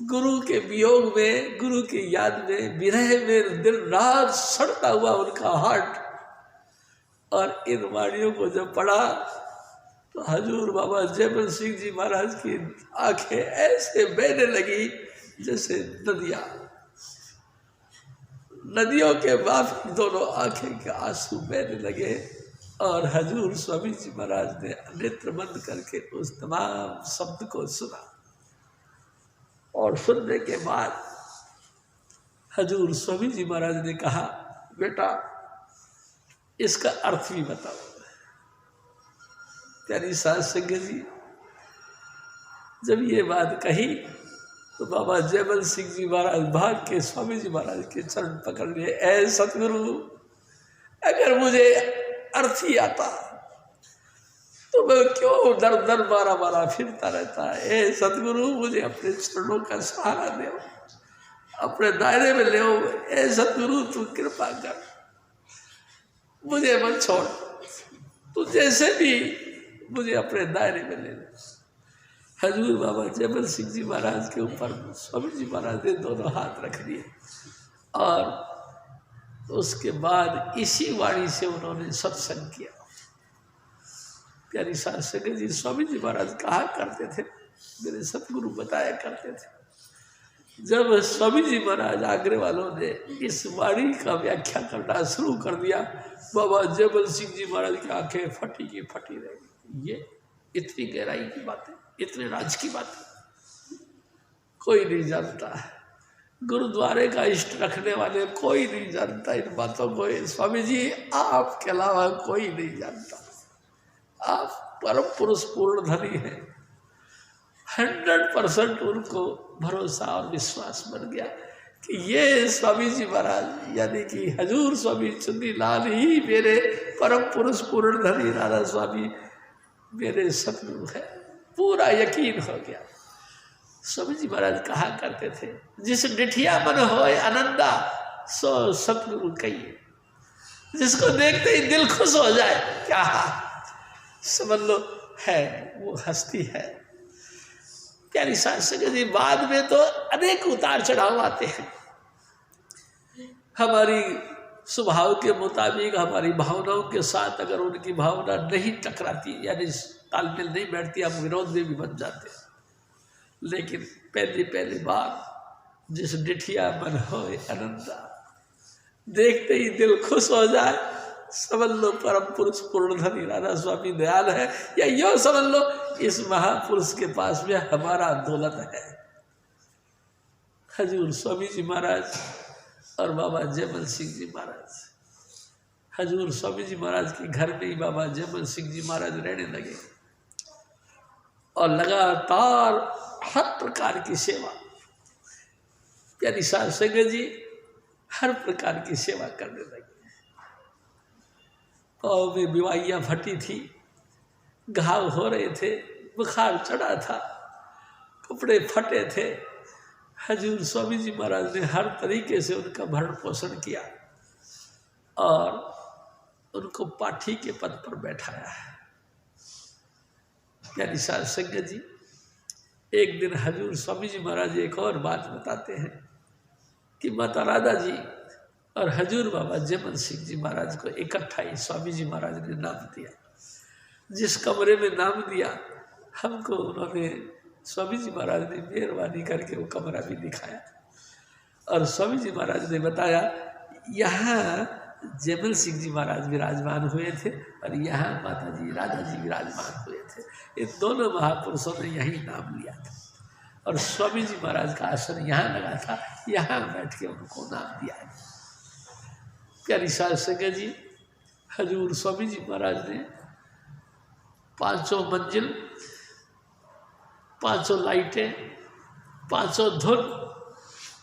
गुरु के वियोग में, गुरु की याद में, विरह में दिन रात सड़ता हुआ उनका हार्ट। और इन वाणियों को जब पढ़ा तो हजूर बाबा जयमल सिंह जी महाराज की आंखें ऐसे बहने लगी जैसे नदियों के माफी दोनों आंखें के आंसू बहने लगे। और हजूर स्वामी जी महाराज ने नेत्र बंद करके उस तमाम शब्द को सुना, और सुनने के बाद हजूर स्वामी जी महाराज ने कहा बेटा इसका अर्थ भी बताओ। प्यारी साध संगत जी, जब ये बात कही तो बाबा जयमल सिंह जी महाराज भाग के स्वामी जी महाराज के चरण पकड़ लिए। ऐ सतगुरु, अगर मुझे अर्थ ही आता तो मैं क्यों दर दर बारा बारा फिरता रहता है। ए सतगुरु मुझे अपने चरणों का सहारा दे, अपने दायरे में ले। ए सतगुरु तू कृपा कर, मुझे मत छोड़, तू जैसे भी मुझे अपने दायरे में ले ले। हजूर बाबा जयमल सिंह जी महाराज के ऊपर स्वामी जी महाराज ने दोनों हाथ रख दिए और उसके बाद इसी वाणी से उन्होंने सत्संग किया। प्यारी साध संगत जी, स्वामी जी महाराज कहा करते थे, मेरे सतगुरु बताया करते थे, जब स्वामी जी महाराज आगरे वालों ने इस वाणी का व्याख्या करना शुरू कर दिया, बाबा जयमल सिंह जी महाराज की आंखें फटी की फटी रही। ये इतनी गहराई की बातें, इतने राज की बातें कोई नहीं जानता। गुरुद्वारे का इष्ट रखने वाले कोई नहीं जानता इन बातों को। स्वामी जी आपके अलावा कोई नहीं जानता। आप परम पुरुष पूर्ण धनी हैं। 100% उनको भरोसा और विश्वास बन गया कि ये स्वामी जी महाराज यानी कि हजूर स्वामी चुन्नी लाल ही मेरे परम पुरुष पूर्ण धनी राधा स्वामी मेरे सतगुरु है। पूरा यकीन हो गया। स्वामी जी महाराज कहा करते थे, जिस डिठिया मन होए आनंदा सो सतगुरु कहिए। जिसको देखते ही दिल खुश हो जाए, क्या समझ लो है वो हस्ती है। प्यारी साध संगत जी, बाद में तो अनेक उतार चढ़ाव आते हैं। हमारी स्वभाव के मुताबिक हमारी भावनाओं के साथ अगर उनकी भावना नहीं टकराती यानी तालमेल नहीं बैठती, हम विरोध में भी बन जाते हैं। लेकिन पहली बार जिस डिठिया मन होए आनंदा, देखते ही दिल खुश हो जाए, समझ लो परम पुरुष पूर्ण धनी राधा स्वामी दयाल है, या यो समझ लो इस महापुरुष के पास में हमारा दौलत है। हजूर स्वामी जी महाराज और बाबा जयमल सिंह जी महाराज, हजूर स्वामी जी महाराज के घर में ही बाबा जयमल सिंह जी महाराज रहने लगे और लगातार हर प्रकार की सेवा, प्यारी साध संगत जी हर प्रकार की सेवा करने लगे। पाँव में बीमारियाँ फटी थी, घाव हो रहे थे, बुखार चढ़ा था, कपड़े फटे थे। हजूर स्वामी जी महाराज ने हर तरीके से उनका भरण पोषण किया और उनको पाठी के पद पर बैठाया है। प्यारी साध संगत जी, एक दिन हजूर स्वामी जी महाराज एक और बात बताते हैं कि माता राधा जी और हजूर बाबा जयमल सिंह जी महाराज को इकट्ठा ही स्वामी जी महाराज ने नाम दिया। जिस कमरे में नाम दिया हमको उन्होंने, स्वामी जी महाराज ने मेहरबानी करके वो कमरा भी दिखाया और स्वामी जी महाराज ने बताया, यहाँ जयमल सिंह जी महाराज विराजमान हुए थे और यहाँ माता जी राधा जी विराजमान हुए थे। इन दोनों महापुरुषों ने यही नाम लिया था और स्वामी जी महाराज का आसन यहाँ लगा था, यहाँ बैठ के उनको नाम दिया है। प्यारी साध संगत जी, हजूर स्वामी जी महाराज ने 500 मंजिल, 500 लाइटें, 500 धुन,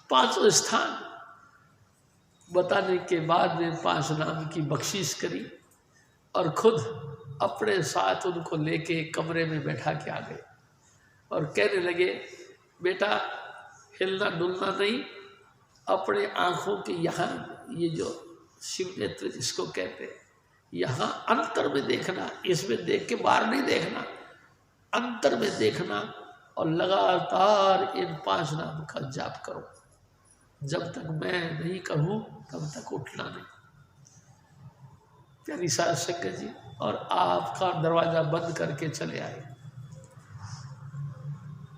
500 स्थान बताने के बाद में 5 नाम की बख्शीश करी और खुद अपने साथ उनको लेके कमरे में बैठा के आ गए और कहने लगे, बेटा हिलना डुलना नहीं, अपने आँखों के यहाँ ये जो शिव नेत्र जिसको कहते हैं, यहाँ अंतर में देखना, इसमें देख के बाहर नहीं देखना, अंतर में देखना और लगातार इन 5 नाम का जाप करो। जब तक मैं नहीं कहूँ तब तक उठना नहीं। प्यारी साध संगत जी, और आपका दरवाज़ा बंद करके चले आए।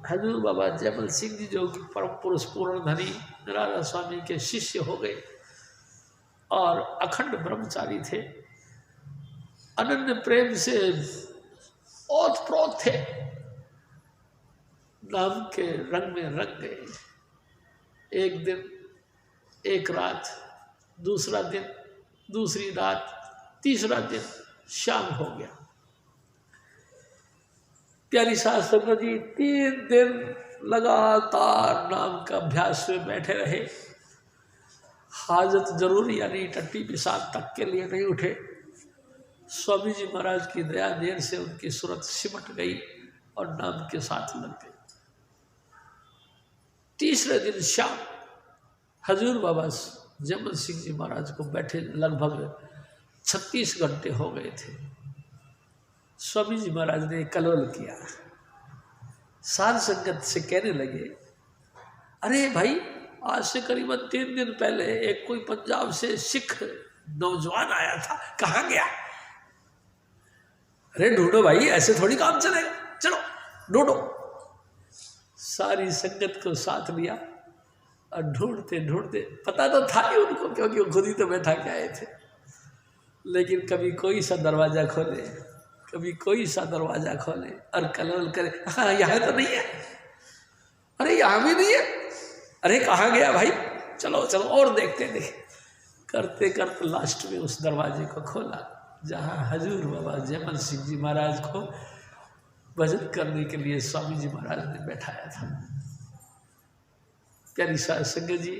हजूर बाबा जयमल सिंह जी जो कि परम पुरुष पूर्ण धनी राधा स्वामी के शिष्य हो गए और अखंड ब्रह्मचारी थे, अनन्य प्रेम से ओत प्रोत थे, नाम के रंग में रंग गए। एक दिन, एक रात, दूसरा दिन, दूसरी रात, तीसरा दिन, शाम हो गया। प्यारी साध संगत जी 3 दिन लगातार नाम का अभ्यास में बैठे रहे। हाजत जरूर यानी टट्टी पेशाब तक के लिए नहीं उठे स्वामी जी महाराज की दया देर से उनकी सूरत सिमट गई और नाम के साथ लग गई। तीसरे दिन शाम हजूर बाबा जयमल सिंह जी महाराज को बैठे लगभग 36 घंटे हो गए थे। स्वामी जी महाराज ने कलोल किया, साध संगत से कहने लगे, अरे भाई, आज से करीबन 3 दिन पहले एक कोई पंजाब से सिख नौजवान आया था, कहाँ गया? अरे ढूंढो भाई, ऐसे थोड़ी काम चलेगा, चलो ढूंढो। सारी संगत को साथ लिया और ढूंढते ढूंढते, पता तो था ही उनको, क्योंकि वो खुद ही तो बैठा के आए थे, लेकिन कभी कोई सा दरवाजा खोले, कभी कोई सा दरवाजा खोले और कलोल करे, हाँ यहाँ तो नहीं है, अरे यहाँ भी नहीं है, अरे कहाँ गया भाई, चलो चलो और देखते देखे। करते करते लास्ट में उस दरवाजे को खोला जहाँ हजूर बाबा जयमल सिंह जी महाराज को भजन करने के लिए स्वामी जी महाराज ने बैठाया था। प्यारी साध संगत जी,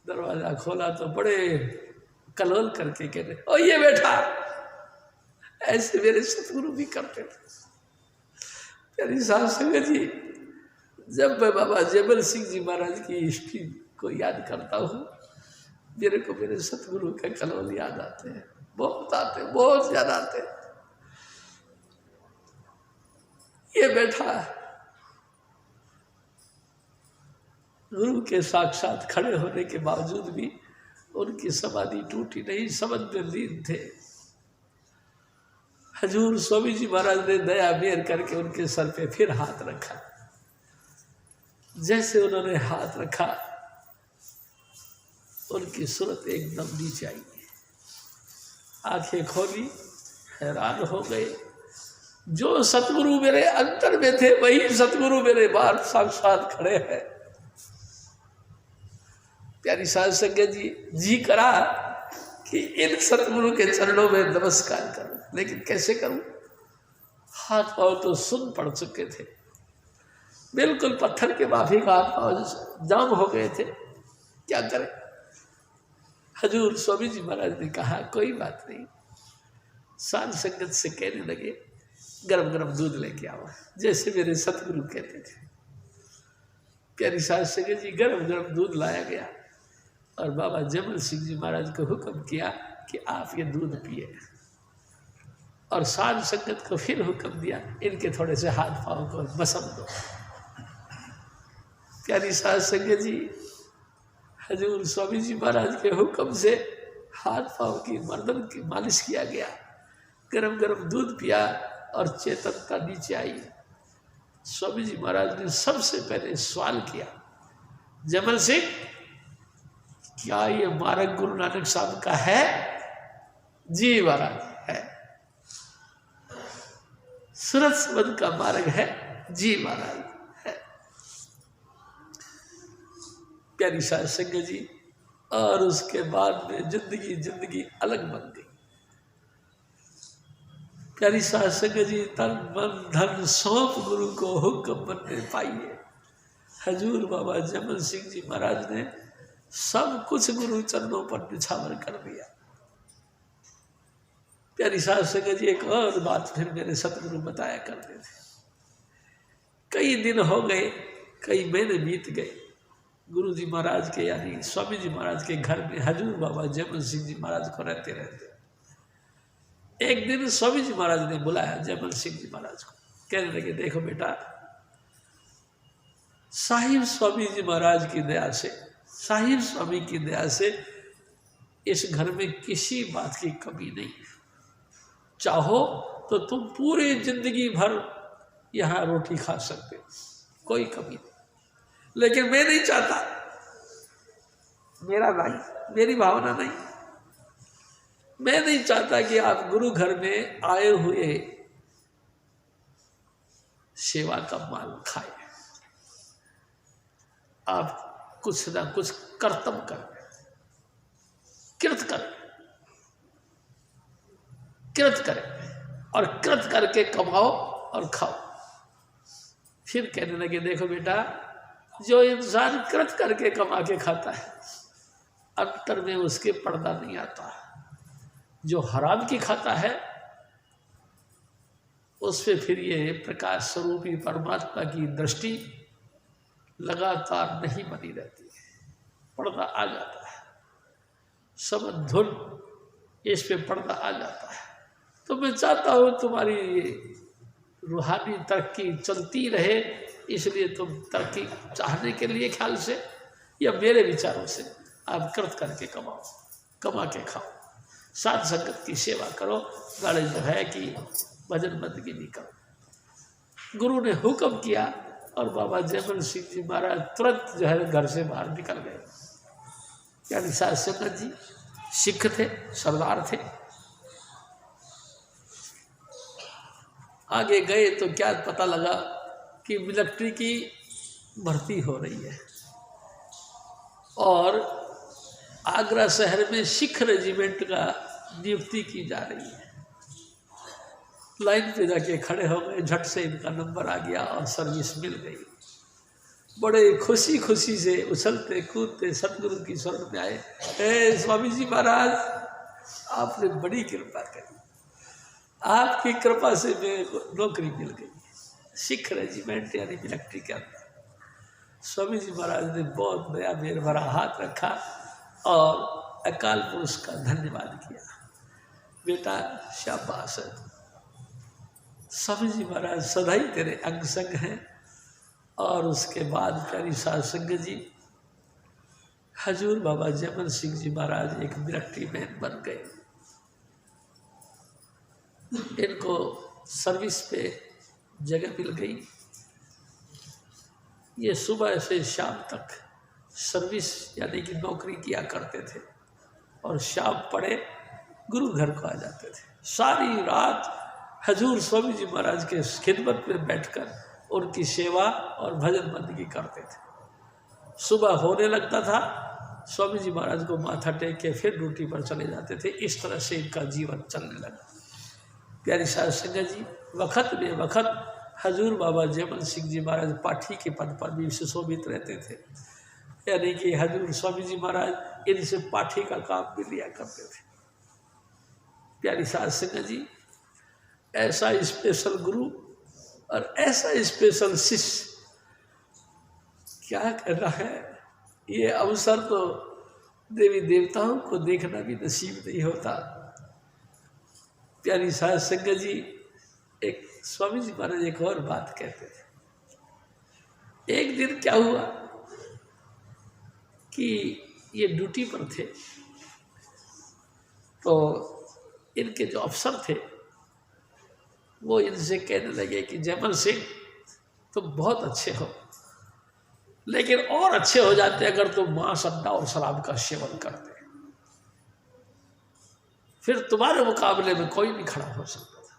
दरवाजा खोला तो बड़े कलोल करके कहते, ओ ये बैठा, ऐसे मेरे सतगुरु भी करते थे। प्यारी साध संगत जी, जब मैं बाबा जयमल सिंह जी महाराज की हिस्ट्री को याद करता हूँ, मेरे को मेरे सतगुरु के कलोल याद आते हैं, बहुत आते हैं, बहुत ज्यादा आते हैं। ये बैठा गुरु के साक्षात खड़े होने के बावजूद भी उनकी समाधि टूटी नहीं, समझ में लीन थे। हजूर स्वामी जी महाराज ने दया मेहर करके उनके सर पे फिर हाथ रखा। जैसे उन्होंने हाथ रखा, उनकी सूरत एकदम नीचे आई, आंखें खोली, हैरान हो गए। जो सतगुरु मेरे अंतर में थे वही सतगुरु मेरे बाहर साक्षात खड़े हैं। प्यारी साध संगत जी, जी करा कि इन सतगुरु के चरणों में नमस्कार करूं, लेकिन कैसे करूं? हाथ पांव तो सुन पड़ चुके थे, बिल्कुल पत्थर के माफी का हाथ पांव जाम हो गए थे, क्या करें? हजूर स्वामी जी महाराज ने कहा, कोई बात नहीं। साध संगत से कहने लगे, गरम गरम दूध लेके आओ, जैसे मेरे सतगुरु कहते थे। प्यारी साध संगत जी, गरम गरम दूध लाया गया और बाबा जयमल सिंह जी महाराज को हुक्म किया कि आप ये दूध पिए, और साध संगत को फिर हुक्म दिया, इनके थोड़े से हाथ पांव को मसम दो। प्यारी साध संगत जी, हजूर स्वामी जी महाराज के हुक्म से हाथ पांव की मर्दन की मालिश किया गया, गरम गरम दूध पिया और चेतनता नीचे आई। स्वामी जी महाराज ने सबसे पहले सवाल किया, जयमल सिंह, क्या ये मार्ग गुरु नानक साहब का है? जी महाराज, है। सूरत संबंध का मार्ग है? जी महाराज, है। प्यारी साध संगत जी, और उसके बाद में जिंदगी अलग बन गई। प्यारी साध संगत जी, तन मन धन सौंप गुरु को हुक्म बनने पाइए। हजूर बाबा जयमल सिंह जी महाराज ने सब कुछ गुरु चरणों पर निछावर कर दिया। प्यारी साध संगत जी, एक और बात फिर मेरे सतगुरु बताया करते थे। कई दिन हो गए, कई महीने बीत गए, गुरु जी महाराज के यानी स्वामी जी महाराज के घर में हजूर बाबा जयमल सिंह जी महाराज को रहते रहते एक दिन स्वामी जी महाराज ने बुलाया जयमल सिंह जी महाराज को, कहने लगे, देखो बेटा, साहिब स्वामी जी महाराज की दया से, साहिब स्वामी की दया से इस घर में किसी बात की कमी नहीं। चाहो तो तुम पूरी जिंदगी भर यहाँ रोटी खा सकते, कोई कमी नहीं, लेकिन मैं नहीं चाहता, मेरा भाई, मेरी भावना नहीं, मैं नहीं चाहता कि आप गुरु घर में आए हुए सेवा का माल खाए। आप कुछ ना कुछ कर्तव्य करें, कृत करें, कृत करें और कृत करके कमाओ और खाओ। फिर कहने लगे, देखो बेटा, जो इंसान कृत करके कमा के खाता है, अंतर में उसके पर्दा नहीं आता। जो हराम की खाता है, उस पर फिर ये प्रकाश स्वरूपी परमात्मा की दृष्टि लगातार नहीं बनी रहती है, पर्दा आ जाता है, सब धुन इस पे पर्दा आ जाता है। तो मैं चाहता हूँ तुम्हारी रूहानी तरक्की चलती रहे, इसलिए तुम तरक्की चाहने के लिए ख्याल से या मेरे विचारों से आप कृत करके कमाओ, कमा के खाओ, साध संगत की सेवा करो, गाड़े जो है कि भजन बंदगी नहीं करो। गुरु ने हुक्म किया और बाबा जयमल सिंह जी महाराज तुरंत जो है घर से बाहर निकल गए। यानी साध संगत जी सिख थे, सरदार थे। आगे गए तो क्या पता लगा कि मिलिट्री की भर्ती हो रही है और आगरा शहर में सिख रेजिमेंट का नियुक्ति की जा रही है। लाइन पे जाके खड़े हो गए, झट से इनका नंबर आ गया और सर्विस मिल गई। बड़े खुशी खुशी से उछलते कूदते सतगुरु की शरण में आए। स्वामी जी महाराज, आपने बड़ी कृपा करी, आपकी कृपा से मेरे को नौकरी मिल गई सिख रेजिमेंट यानी मिलिट्री के अंदर। स्वामी जी महाराज ने बहुत दया मेर भरा हाथ रखा और अकाल पुरुष का धन्यवाद किया। बेटा शाबाश है, स्वामी जी महाराज सदा ही तेरे अंग संग हैं। और उसके बाद प्यारी साध संगत जी, हजूर बाबा जयमल सिंह जी महाराज एक मिलिट्री मैन बन गए। इनको सर्विस पे जगह मिल गई। ये सुबह से शाम तक सर्विस यानी कि नौकरी किया करते थे और शाम पड़े गुरु घर को आ जाते थे। सारी रात हजूर स्वामी जी महाराज के खिदमत में बैठकर उनकी सेवा और भजन बंदगी करते थे। सुबह होने लगता था, स्वामी जी महाराज को माथा टेक के फिर ड्यूटी पर चले जाते थे। इस तरह से इनका जीवन चलने लगा। प्यारी साध संगत जी, वक़्त में वक़्त हजूर बाबा जयमल सिंह जी महाराज पाठी के पद पर भी सुशोभित रहते थे। यानी कि हजूर स्वामी जी महाराज इनसे पाठी का काम भी लिया करते थे। प्यारी साध संगत जी, ऐसा स्पेशल गुरु और ऐसा स्पेशल शिष्य, क्या कहना है, ये अवसर तो देवी देवताओं को देखना भी नसीब नहीं होता। प्यारी साध संगत जी, एक स्वामी जी महाराज एक और बात कहते थे। एक दिन क्या हुआ कि ये ड्यूटी पर थे, तो इनके जो अफसर थे वो इनसे कहने लगे कि जयमल सिंह, तुम बहुत अच्छे हो, लेकिन और अच्छे हो जाते अगर तुम मांस, अंडा और शराब का सेवन करते, फिर तुम्हारे मुकाबले में कोई नहीं खड़ा हो सकता था।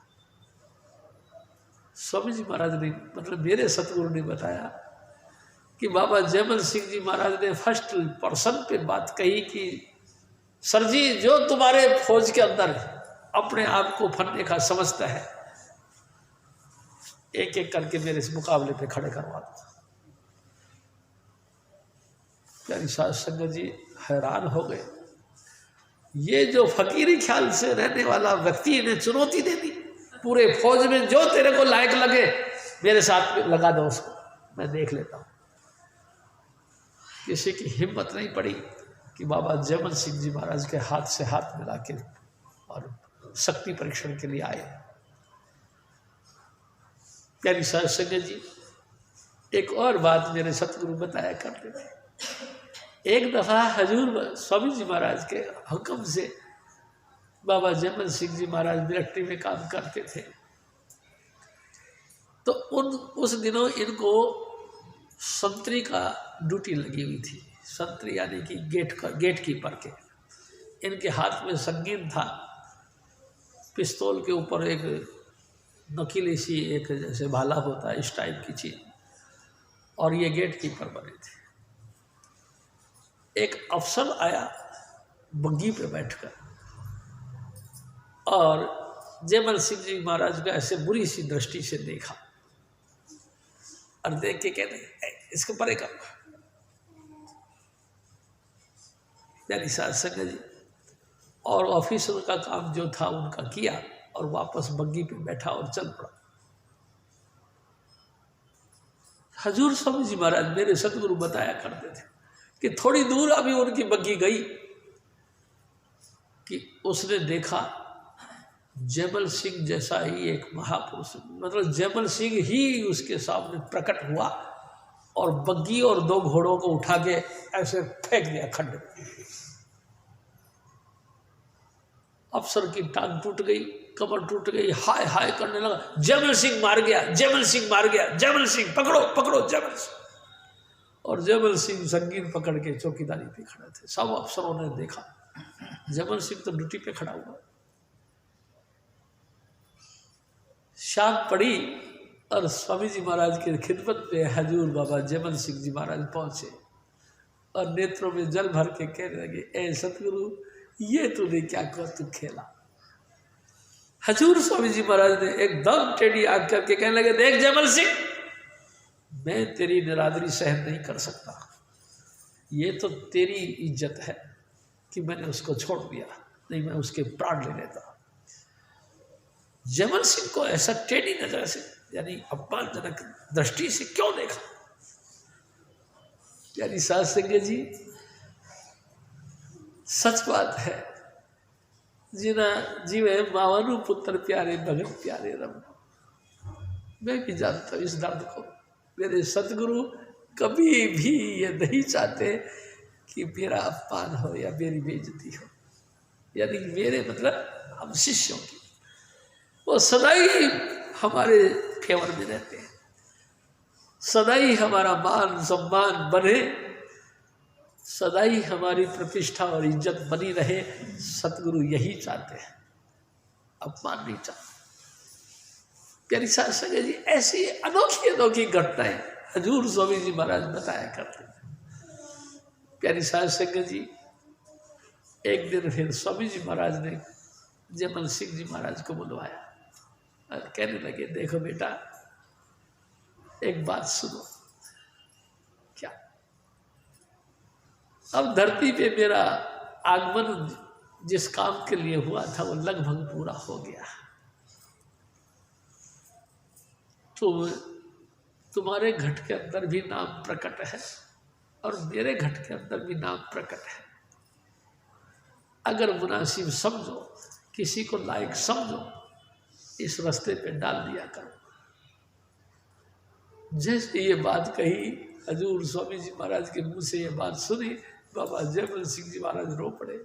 स्वामी जी महाराज ने, मतलब मेरे सतगुरु ने बताया कि बाबा जयमल सिंह जी महाराज ने फर्स्ट पर्सन पे बात कही कि सर जी, जो तुम्हारे फौज के अंदर अपने आप को फन्ने का समझता है, एक एक करके मेरे इस मुकाबले पे खड़े करवा दो। प्यारी साध संगत जी हैरान हो गए। ये जो फकीरी ख्याल से रहने वाला व्यक्ति ने चुनौती दे दी, पूरे फौज में जो तेरे को लायक लगे मेरे साथ में लगा दो उसको, मैं देख लेता हूँ। किसी की हिम्मत नहीं पड़ी कि बाबा जयमल सिंह जी महाराज के हाथ से हाथ मिला के और शक्ति परीक्षण के लिए आए। प्यारी साध संगत जी, एक और बात मेरे सतगुरु बताया करते थे। एक दफ़ा हजूर स्वामी जी महाराज के हुक्म से बाबा जयमल सिंह जी महाराज मिलिट्री में काम करते थे, तो उस दिनों इनको संतरी का ड्यूटी लगी हुई थी। संतरी यानी कि गेट कीपर के। इनके हाथ में संगीन था, पिस्तौल के ऊपर एक नकीली सी एक जैसे भाला होता है, इस टाइप की चीज, और ये गेट कीपर बने थे। एक अफसर आया बग्गी पे बैठकर और जयमल सिंह जी महाराज को ऐसे बुरी सी दृष्टि से देखा और देख के कहते, इसको परे कर। यानी साध संगत जी, और ऑफिसर का काम जो था उनका किया और वापस बग्गी पे बैठा और चल पड़ा। हजूर स्वामी जी महाराज मेरे सतगुरु बताया करते थे कि थोड़ी दूर अभी उनकी बग्गी गई कि उसने देखा जैमल सिंह जैसा ही एक महापुरुष, मतलब जैमल सिंह ही उसके सामने प्रकट हुआ और बग्गी और दो घोड़ों को उठा के ऐसे फेंक दिया खड्ड में। अफसर की टांग टूट गई, कमर टूट गई, हाय हाय करने लगा, जैमल सिंह मार गया, जैमल सिंह मार गया, जैमल सिंह पकड़ो पकड़ो जैमल सिंह। और जैमल सिंह संगीन पकड़ के चौकीदारी पे खड़े थे। सब अफसरों ने देखा जैमल सिंह तो ड्यूटी पे खड़ा हुआ। शाम पड़ी और स्वामी जी महाराज के खिदमत पे हजूर बाबा जैमल सिंह जी महाराज पहुंचे और नेत्रों में जल भर के कहने लगे, ए सतगुरु ये तूने क्या कौतुक खेला। हजूर स्वामी जी महाराज ने एकदम टेढ़ी आंख करके कहने लगे, देख जैमल सिंह, मैं तेरी निरादरी सहन नहीं कर सकता। ये तो तेरी इज्जत है कि मैंने उसको छोड़ दिया, नहीं मैं उसके प्राण ले लेता। जैमल सिंह को ऐसा टेढ़ी नजर से यानी अपमानजनक दृष्टि से क्यों देखा। यानी साध संगत जी, सच बात है, जिना जीवे मावनु पुत्र प्यारे भगत प्यारे रम। मैं भी जानता हूँ इस दर्द को। मेरे सतगुरु कभी भी ये नहीं चाहते कि मेरा अपमान हो या मेरी बेइज्जती हो, यानी मेरे मतलब हम शिष्यों की, वो सदा ही हमारे फेवर में रहते हैं, सदा ही हमारा मान सम्मान बने, सदा ही हमारी प्रतिष्ठा और इज्जत बनी रहे। सतगुरु यही चाहते हैं, अपमान नहीं चाहते। प्यारी साध संगत जी, ऐसी अनोखी अनोखी घटनाएं हजूर स्वामी जी महाराज बताया करते थे। प्यारी साध संगत जी, एक दिन फिर स्वामी जी महाराज ने जैमल सिंह जी महाराज को बुलवाया और कहने लगे, देखो बेटा एक बात सुनो। क्या? अब धरती पे मेरा आगमन जिस काम के लिए हुआ था वो लगभग पूरा हो गया। तो तुम्हारे घट के अंदर भी नाम प्रकट है और मेरे घट के अंदर भी नाम प्रकट है। अगर मुनासिब समझो, किसी को लायक समझो, इस रास्ते पे डाल दिया करो। जैसे ये बात कही, हजूर स्वामी जी महाराज के मुंह से ये बात सुनी, बाबा जैमल सिंह जी महाराज रो पड़े।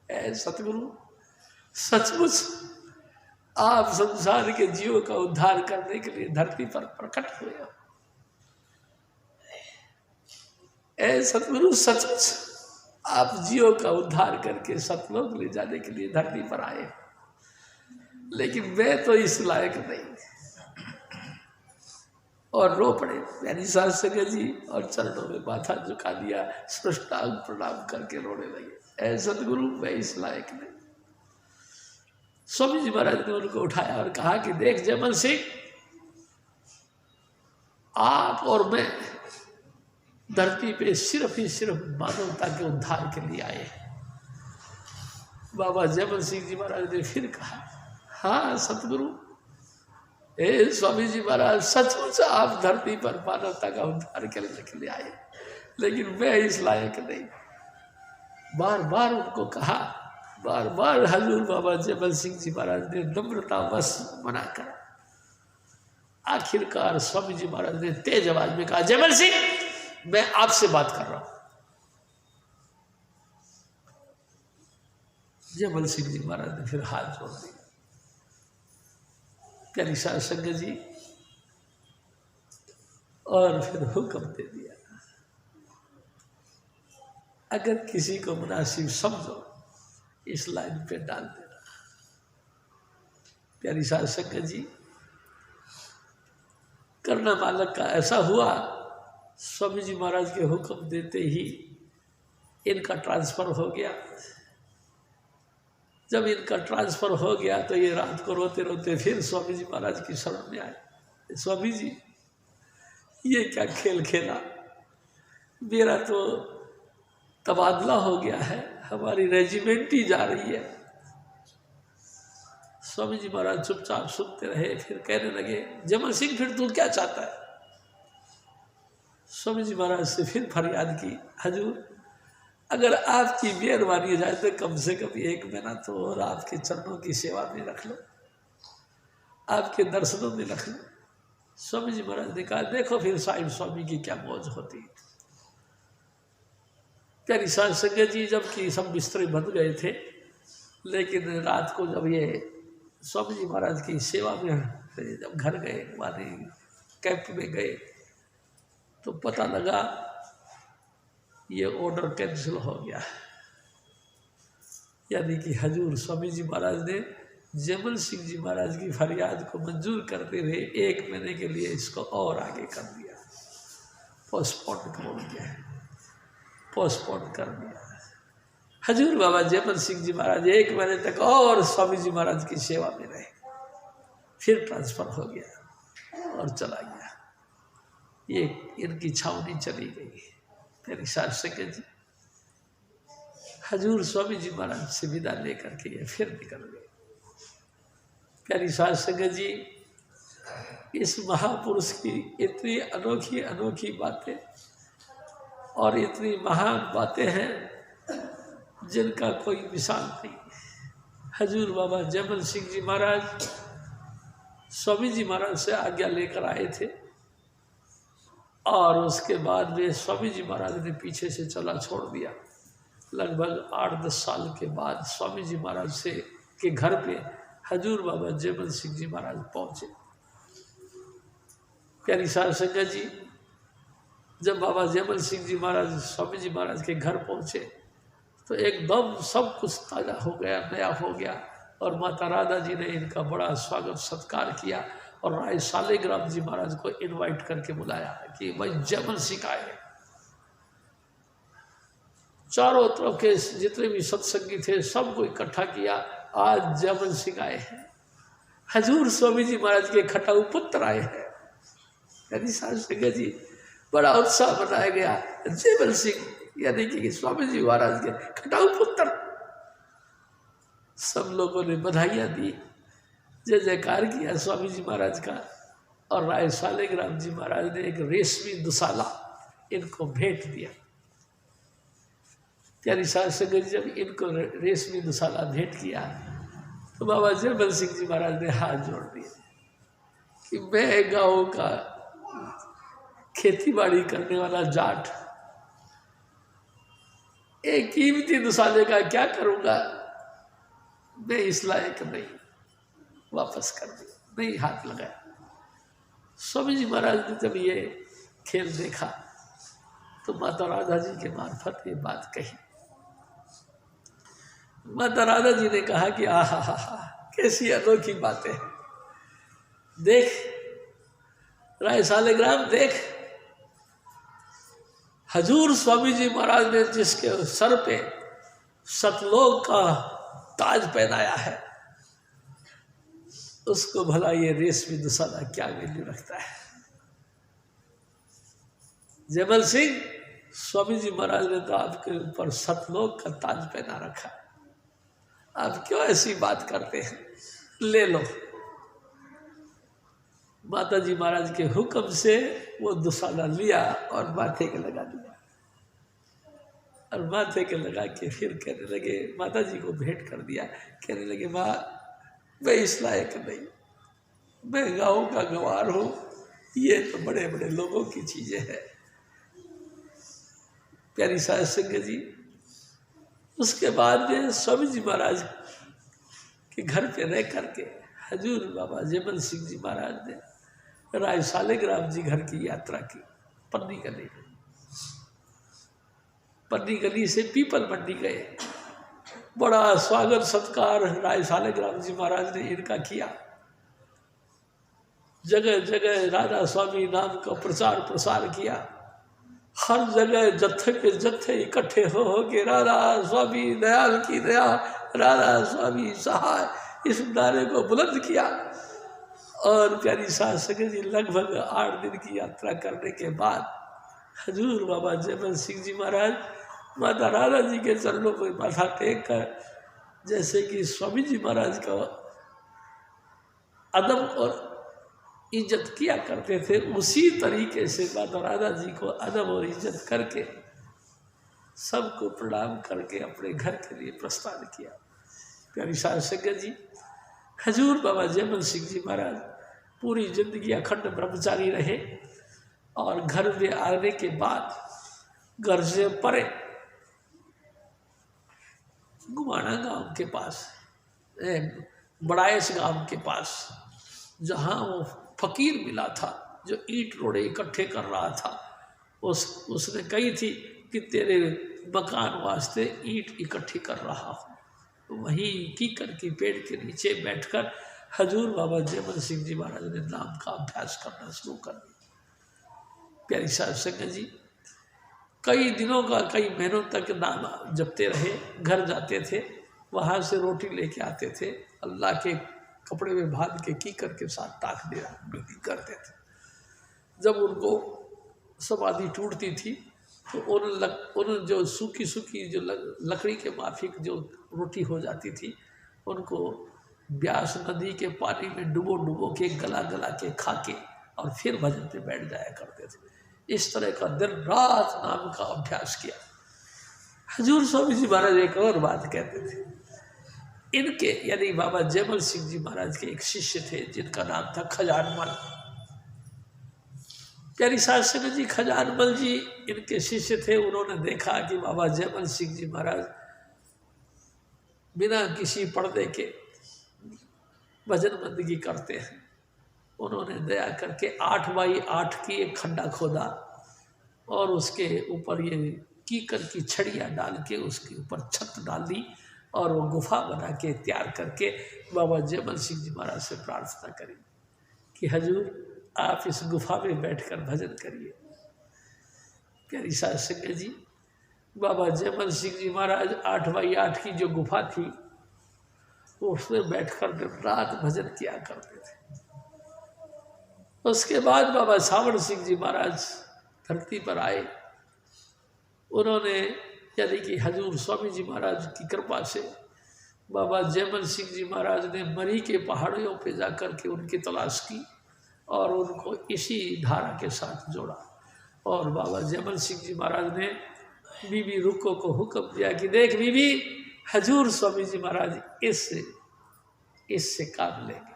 ऐ सतगुरु, सचमुच आप संसार के जीवों का उद्धार करने के लिए धरती पर प्रकट हुए हो। ऐ सतगुरु, सचमुच आप जीवों का उद्धार करके सतलोक ले जाने के लिए धरती पर आए, लेकिन मैं तो इस लायक नहीं। और रो पड़े यानी साध संगत जी, और चरणों में माथा झुका दिया, साष्टांग प्रणाम करके रोने लगे, ऐ सतगुरु मैं इस लायक नहीं। स्वामी जी महाराज ने उनको उठाया और कहा कि देख जैमल सिंह, आप और मैं धरती पे सिर्फ ही सिर्फ मानवता के उद्धार के लिए आए। बाबा जैमल सिंह जी महाराज ने फिर कहा, हाँ सतगुरु, ए स्वामी जी महाराज, सचमुच आप धरती पर मानवता का उद्धार करने के लिए आए, लेकिन मैं इस लायक नहीं। बार बार उनको कहा, बार बार हजूर बाबा जैमल सिंह जी महाराज ने नम्रतावश मना कर आखिरकार स्वामी जी महाराज ने तेज आवाज में कहा, जैमल सिंह मैं आपसे बात कर रहा हूं। जैमल सिंह जी महाराज ने फिर हाथ जोड़ दिया। प्यारी साध संगत जी, और फिर हुक्म दे दिया, अगर किसी को मुनासिब समझो इस लाइन पे डाल देना। प्यारी साध संगत जी, करना मालक का ऐसा हुआ, स्वामी जी महाराज के हुक्म देते ही इनका ट्रांसफर हो गया। जब इनका ट्रांसफर हो गया तो ये रात को रोते रोते फिर स्वामी जी महाराज की शरण में आए। स्वामी जी, ये क्या खेल खेला, मेरा तो तबादला हो गया है, हमारी रेजिमेंट ही जा रही है। स्वामी जी महाराज चुपचाप सुनते रहे, फिर कहने लगे, जैमल सिंह फिर तू क्या चाहता है? स्वामी जी महाराज से फिर फरियाद की, हजूर अगर आपकी मेहरबानी हो जाए तो कम से कम 1 महीना तो और आपके चरणों की सेवा में रख लो, आपके दर्शनों में रख लो। स्वामी जी महाराज ने कहा, देखो फिर साहिब स्वामी की क्या मौज होती। प्यारी साध संगत जी, जबकि सब बिस्तरे बंद गए थे, लेकिन रात को जब ये स्वामी जी महाराज की सेवा में जब घर गए, माने कैंप में गए, तो पता लगा ये ऑर्डर कैंसिल हो गया। यानी कि हजूर स्वामी जी महाराज ने जयमल सिंह जी महाराज की फरियाद को मंजूर करते हुए 1 महीने के लिए इसको और आगे कर दिया, पोस्टपोन कर दिया। हजूर बाबा जयमल सिंह जी महाराज 1 महीने तक और स्वामी जी महाराज की सेवा में रहे, फिर ट्रांसफर हो गया और चला गया। ये इनकी छावनी चली गई। मेरी साथ संगत जी, हजूर स्वामी जी महाराज से विदा लेकर के ये फिर निकल गए। प्यारी साध संगत जी, इस महापुरुष की इतनी अनोखी अनोखी बातें और इतनी महान बातें हैं जिनका कोई मिसाल नहीं। हजूर बाबा जयमल सिंह जी महाराज स्वामी जी महाराज से आज्ञा लेकर आए थे और उसके बाद में स्वामी जी महाराज ने पीछे से चला छोड़ दिया। लगभग 8-10 साल के बाद स्वामी जी महाराज से के घर पे हजूर बाबा जयमल सिंह जी महाराज पहुँचे। प्यारी साध संगत जी, जब बाबा जयमल सिंह जी महाराज स्वामी जी महाराज के घर पहुँचे तो एकदम सब कुछ ताज़ा हो गया, नया हो गया, और माता राधा जी ने इनका बड़ा स्वागत सत्कार किया और राय सालेग्राम जी महाराज को इनवाइट करके बुलाया कि भाई जयमल सिंह आए। चारों तरफ के जितने भी सत्संगी थे सबको इकट्ठा किया, आज जयमल सिंह आए हैं, हजूर स्वामी जी महाराज के खटाऊ पुत्र आए हैं। यानी साध संगत जी, बड़ा उत्साह मनाया गया। जयमल सिंह यानी कि स्वामी जी महाराज के खटाऊ पुत्र। सब लोगों ने बधाइयाँ दी, जय जयकार किया स्वामी जी महाराज का, और राय सालेग्राम जी महाराज ने एक रेशमी दुसाला इनको भेंट दिया। प्यारी साध संगत, जब इनको रेशमी दुसाला भेंट किया तो बाबा जयमल सिंह जी महाराज ने हाथ जोड़ दिए कि मैं गाँव का खेती बाड़ी करने वाला जाट एक कीमती दुसाले का क्या करूँगा, मैं इस लायक नहीं, वापस कर दिया, नहीं हाथ लगाया। स्वामी जी महाराज ने जब ये खेल देखा तो माता राधा जी के मार्फत ये बात कही। माता राधा जी ने कहा कि आहा हा हा, कैसी अनोखी बातें हैं। देख राय सालेग्राम, देख हजूर स्वामी जी महाराज ने जिसके सर पे सतलोक का ताज पहनाया है, उसको भला ये रेशमी दुसाला क्या वैल्यू रखता है। जयमल सिंह, स्वामी जी महाराज ने तो आपके ऊपर सतलोक का ताज पहना रखा, आप क्यों ऐसी बात करते हैं, ले लो। माता जी महाराज के हुक्म से वो दुसाला लिया और माथे के लगा दिया, और माथे के लगा के फिर कहने लगे, माता जी को भेंट कर दिया, कहने लगे माँ मैं इस लायक नहीं, मैं गाँव का गंवार हूँ, ये तो बड़े बड़े लोगों की चीज़ें हैं। प्यारी साध संगत जी, उसके बाद में स्वामी जी महाराज के घर पे रह करके हजूर बाबा जयमल सिंह जी महाराज ने राय सालेग्राम जी घर की यात्रा की। पन्नी गली में, पन्नी गली से पीपल मंडी गए, बड़ा स्वागत सत्कार राय सालेग्राम जी महाराज ने इनका किया। जगह जगह राधा स्वामी नाम का प्रचार प्रसार किया, हर जगह जत्थे के जत्थे इकट्ठे हो के राधा स्वामी दयाल की दया, राधा स्वामी सहाय, इस नारे को बुलंद किया। और प्यारी साध संगत जी, लगभग 8 दिन की यात्रा करने के बाद हजूर बाबा जयमल सिंह जी महाराज माता राधा जी के चरणों पर माथा टेक कर, जैसे कि स्वामी जी महाराज का अदब और इज्जत किया करते थे, उसी तरीके से माता राधा जी को अदब और इज्जत करके सबको प्रणाम करके अपने घर के लिए प्रस्थान किया। प्यारी साध संगत जी, हजूर बाबा जयमल सिंह जी महाराज पूरी जिंदगी अखंड ब्रह्मचारी रहे और घर में आने के बाद घर से परे गुमाना गांव के पास, बड़ाइस गांव के पास, जहाँ वो फकीर मिला था जो ईंट रोड़े इकट्ठे कर रहा था, उसने कही थी कि तेरे मकान वास्ते ईंट इकट्ठी कर रहा हूँ। तो वहीं कीकर की पेड़ के नीचे बैठकर हजूर बाबा जयमल सिंह जी महाराज ने नाम का अभ्यास करना शुरू कर दिया। प्यारी साध संगत जी, कई दिनों का, कई महीनों तक नाम जपते रहे। घर जाते थे, वहाँ से रोटी लेके आते थे, अल्लाह के कपड़े में बांध के कीकर के साथ ताक दिया करते थे। जब उनको समाधि टूटती थी तो उन जो सूखी सूखी जो लकड़ी के माफिक जो रोटी हो जाती थी, उनको ब्यास नदी के पानी में डुबो के गला के खा के और फिर भजन पे बैठ जाया करते थे। इस तरह का दिन रात नाम का अभ्यास किया। हजूर स्वामी जी महाराज एक और बात कहते थे, इनके यानी बाबा जयमल सिंह जी महाराज के एक शिष्य थे जिनका नाम था खजानमल। प्यारी साध संगत जी, खजानमल जी इनके शिष्य थे। उन्होंने देखा कि बाबा जयमल सिंह जी महाराज बिना किसी पर्दे के भजन बंदगी करते हैं। उन्होंने दया करके 8 बाई 8 की एक खड्डा खोदा और उसके ऊपर ये कीकर की छड़ियाँ डाल के उसके ऊपर छत डाल दी और वो गुफा बना के तैयार करके बाबा जयमल सिंह जी महाराज से प्रार्थना करी कि हजूर आप इस गुफा में बैठकर भजन करिए। प्यारी साध संगत जी, बाबा जयमल सिंह जी महाराज 8 बाई 8 की जो गुफा थी वो उसमें बैठकर दिन रात भजन किया करते थे। उसके बाद बाबा सावड़ सिंह जी महाराज धरती पर आए। उन्होंने यानी कि हजूर स्वामी जी महाराज की कृपा से बाबा जयमल सिंह जी महाराज ने मरी के पहाड़ियों पे जाकर के उनकी तलाश की और उनको इसी धारा के साथ जोड़ा। और बाबा जयमल सिंह जी महाराज ने बीबी रुक्को को हुक्म दिया कि देख बीबी, हजूर स्वामी जी महाराज इससे काम लेंगे।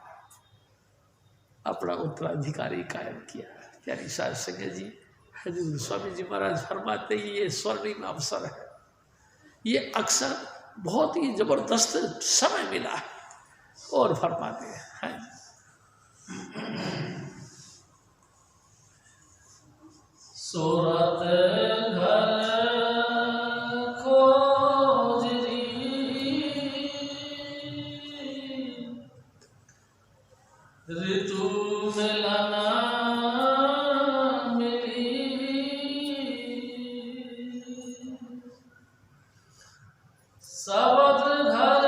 अपना उत्तराधिकारी कायम किया। प्यारी साध संगत जी, हजूर स्वामी जी महाराज फरमाते ही ये स्वर्णिम अवसर है, ये अक्सर बहुत ही जबरदस्त समय मिला है। और फरमाते हैं सूरत घर खोजरी ऋतु मिलना मिली सबद घर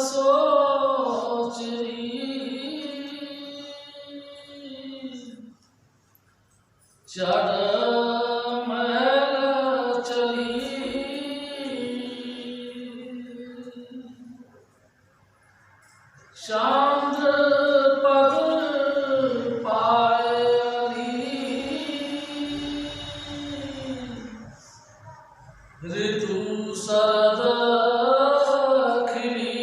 सोचरी चढ़ महल चली चांद पग पायली ऋतु शरद खिली।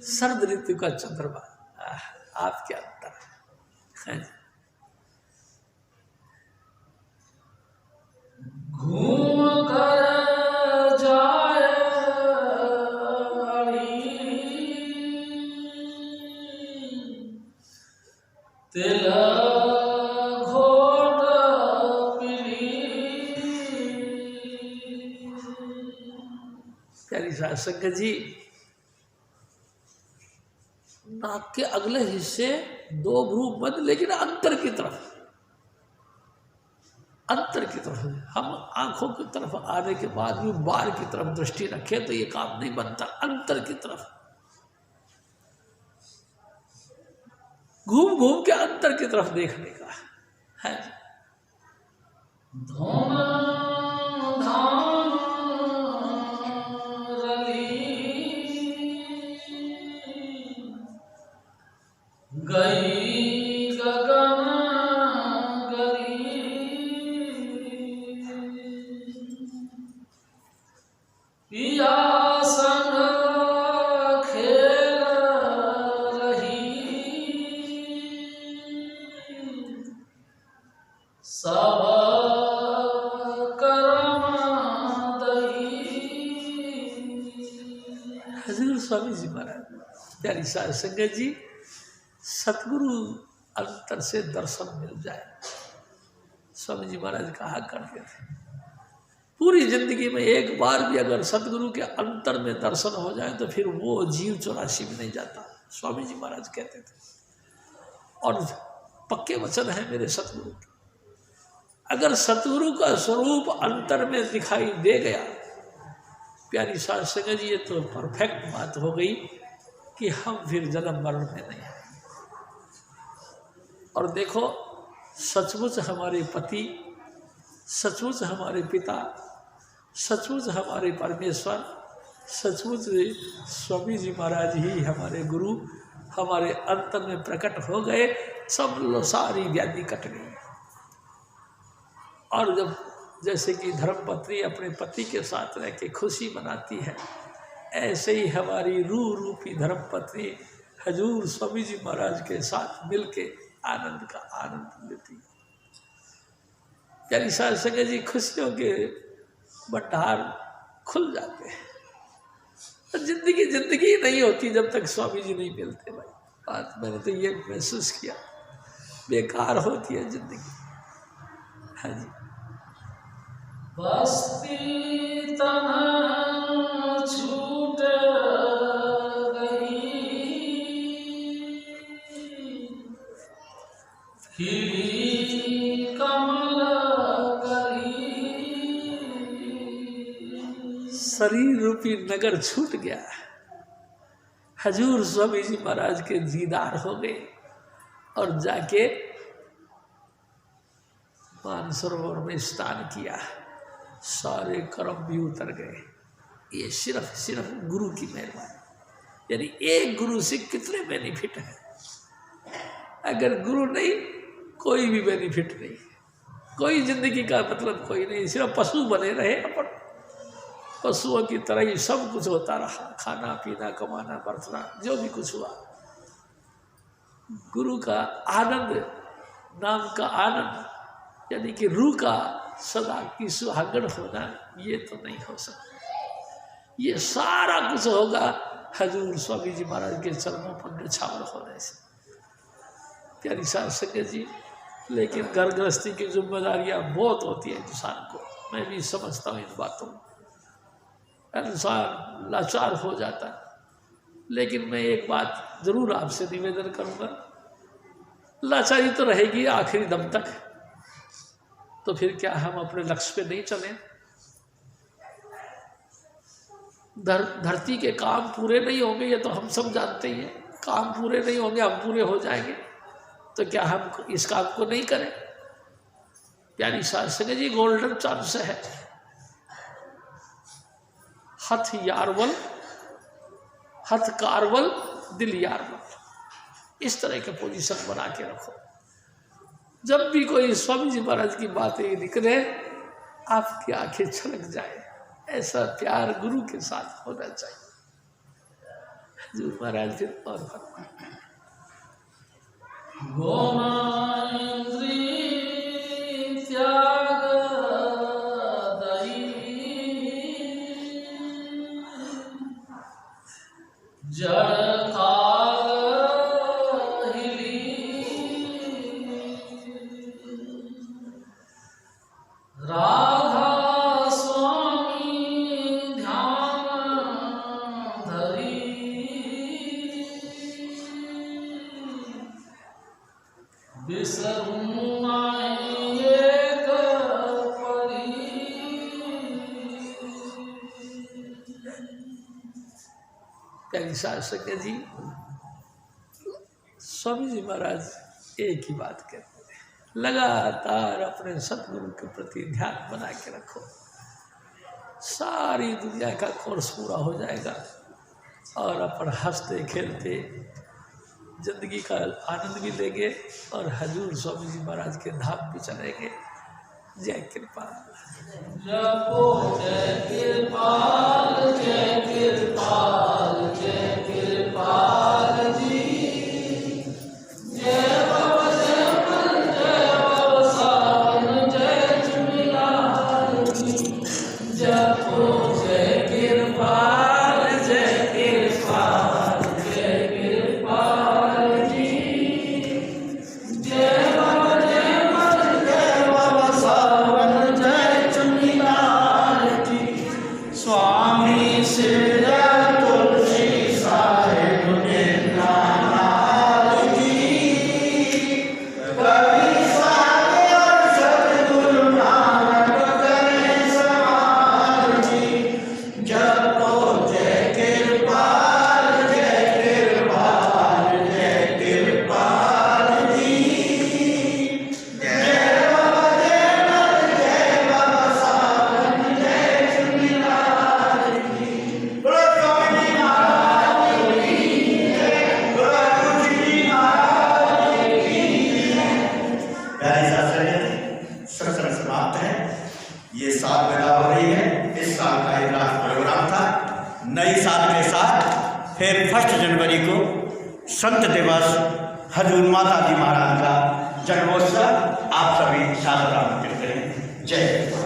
शरद ऋतु का चंद्रमा, आप क्या अंतर है। घूम कर जाए तिल घोट पीली। प्यारी साध संगत जी, नाक के अगले हिस्से 2 भ्रू बंद, लेकिन अंतर की तरफ हम आंखों की तरफ आने के बाद भी बाहर की तरफ दृष्टि रखें तो ये काम नहीं बनता। अंतर की तरफ घूम घूम के अंतर की तरफ देखने का है। धूम धाम रली सब कर्म दही। हजूर स्वामी जी महाराज, प्यारी साध संगत जी, सतगुरु अंतर से दर्शन मिल जाए, स्वामी जी महाराज कहा करते थे, पूरी जिंदगी में एक बार भी अगर सतगुरु के अंतर में दर्शन हो जाए तो फिर वो जीव 84 में नहीं जाता, स्वामी जी महाराज कहते थे। और पक्के वचन है मेरे सतगुरु के। अगर सतगुरु का स्वरूप अंतर में दिखाई दे गया, प्यारी साध संगत जी, ये तो परफेक्ट बात हो गई कि हम फिर जन्म मरण में नहीं आए। और देखो, सचमुच हमारे पति, सचमुच हमारे पिता, सचमुच हमारे परमेश्वर, सचमुच स्वामी जी महाराज ही हमारे गुरु हमारे अंतर में प्रकट हो गए, सब लो सारी व्याधि कट गई। और जब जैसे कि धर्मपत्नी अपने पति के साथ रह के खुशी मनाती है, ऐसे ही हमारी रूह रूपी धर्मपत्नी हजूर स्वामी जी महाराज के साथ मिलके आनंद का आनंद लेती है। प्यारी साध संगत जी, खुशियों के भंडार खुल जाते हैं। जिंदगी नहीं होती जब तक स्वामी जी नहीं मिलते। भाई बात मैंने तो ये महसूस किया, बेकार होती है जिंदगी। हाँ जी। बस्ती तन्हा छूट गई, खिली कमल कली। शरीर रूपी नगर छूट गया, हजूर स्वामी जी महाराज के दीदार हो गए और जाके मानसरोवर में स्नान किया, सारे कर्म भी उतर गए। ये सिर्फ गुरु की मेहरबानी। यानी एक गुरु से कितने बेनिफिट हैं। अगर गुरु नहीं, कोई भी बेनिफिट नहीं, कोई जिंदगी का मतलब कोई नहीं। सिर्फ पशु बने रहे, अपन पशुओं की तरह ही सब कुछ होता रहा, खाना पीना कमाना बरतना जो भी कुछ हुआ। गुरु का आनंद, नाम का आनंद, यानी कि रूह का सदा की सुहागण होना, ये तो नहीं हो सकता। ये सारा कुछ होगा हजूर स्वामी जी महाराज के चरणों पर निछावर होने से। प्यारी साध संगत जी, लेकिन घर गृहस्थी की जिम्मेदारियां बहुत होती है इंसान को। मैं भी समझता हूँ इन बातों में, इंसान लाचार हो जाता है। लेकिन मैं एक बात जरूर आपसे निवेदन करूँगा, लाचारी तो रहेगी आखिरी दम तक, तो फिर क्या हम अपने लक्ष्य पे नहीं चलें? धरती के काम पूरे नहीं होंगे, ये तो हम सब जानते ही हैं। काम पूरे नहीं होंगे, हम पूरे हो जाएंगे, तो क्या हम इस काम को नहीं करें? प्यारी साध संगत जी, गोल्डन चांस है। हथ यारवल, हथ कारवल, दिल यारवल, इस तरह के पोजीशन बना के रखो। जब भी कोई स्वामी जी महाराज की बातें निकले, आपकी आंखें छलक जाए। ऐसा प्यार गुरु के साथ होना चाहिए। हजूर महाराज फिर और फरमाए, गोमांद्री त्याग दई, जड़ काल हिली। राधा स्वामी ध्यान धरी, बिसरूं नाई एक परी। प्यारी साध संगत जी, स्वामी जी महाराज एक ही बात कहते हैं, लगातार अपने सतगुरु के प्रति ध्यान बना के रखो। सारी दुनिया का कोर्स पूरा हो जाएगा और अपन हंसते खेलते जिंदगी का आनंद भी लेंगे और हजूर स्वामी जी महाराज के धाम भी चलेंगे। जय कृपाल। जपो जय कृपाल, जय कृपाल, जय कृपाल जी। जय बाबा जय बाबा, जय बाबा साहब ये साल पैदा हो रही है। इस साल का एक लास्ट प्रोग्राम था। नई साल के साथ फिर 1 जनवरी को संत दिवस हजूर माता जी महाराज का जन्मोत्सव आप सभी सादर आमंत्रित करें। जय हिंद।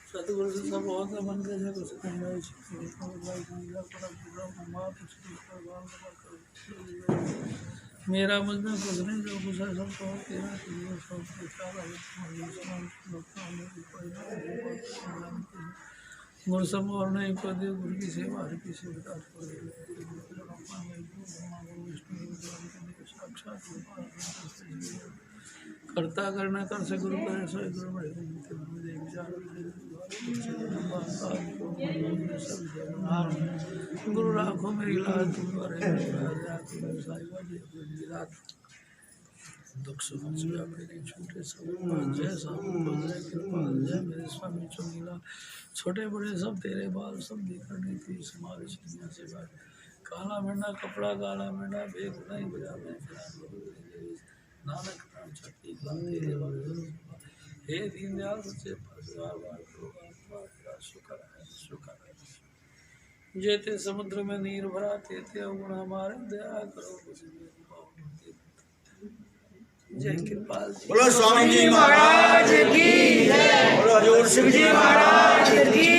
सतगुरु से सब बहुत मन के है कुछ मेरा मुझमें कुछ नहीं जो कुछ है सब तो तेरा सब गुरु सब और नहीं कर दे गुरु की सेवा हर की सेवा साक्षात करता करना कर से गुरु करे सो गुरु बड़े गुरु राखो मेरी लाज तुम करे दुख सुख मेरे छोटे सब जय कृपा जय मेरे स्वामी चोगीला छोटे बड़े सब तेरे बाल सब देखने थी समाज से बात काला मेंढा कपड़ा काला मेंढा बेग नहीं बजा में नानक नाम छठी हे दीनदयाल सच्चे शुक्र है जेते समुद्र में नीर भरा तेते गुण हमारे दया करो जय कृपाल बोलो स्वामी जी महाराज की जय। बोलो हजूर शिव जी महाराज की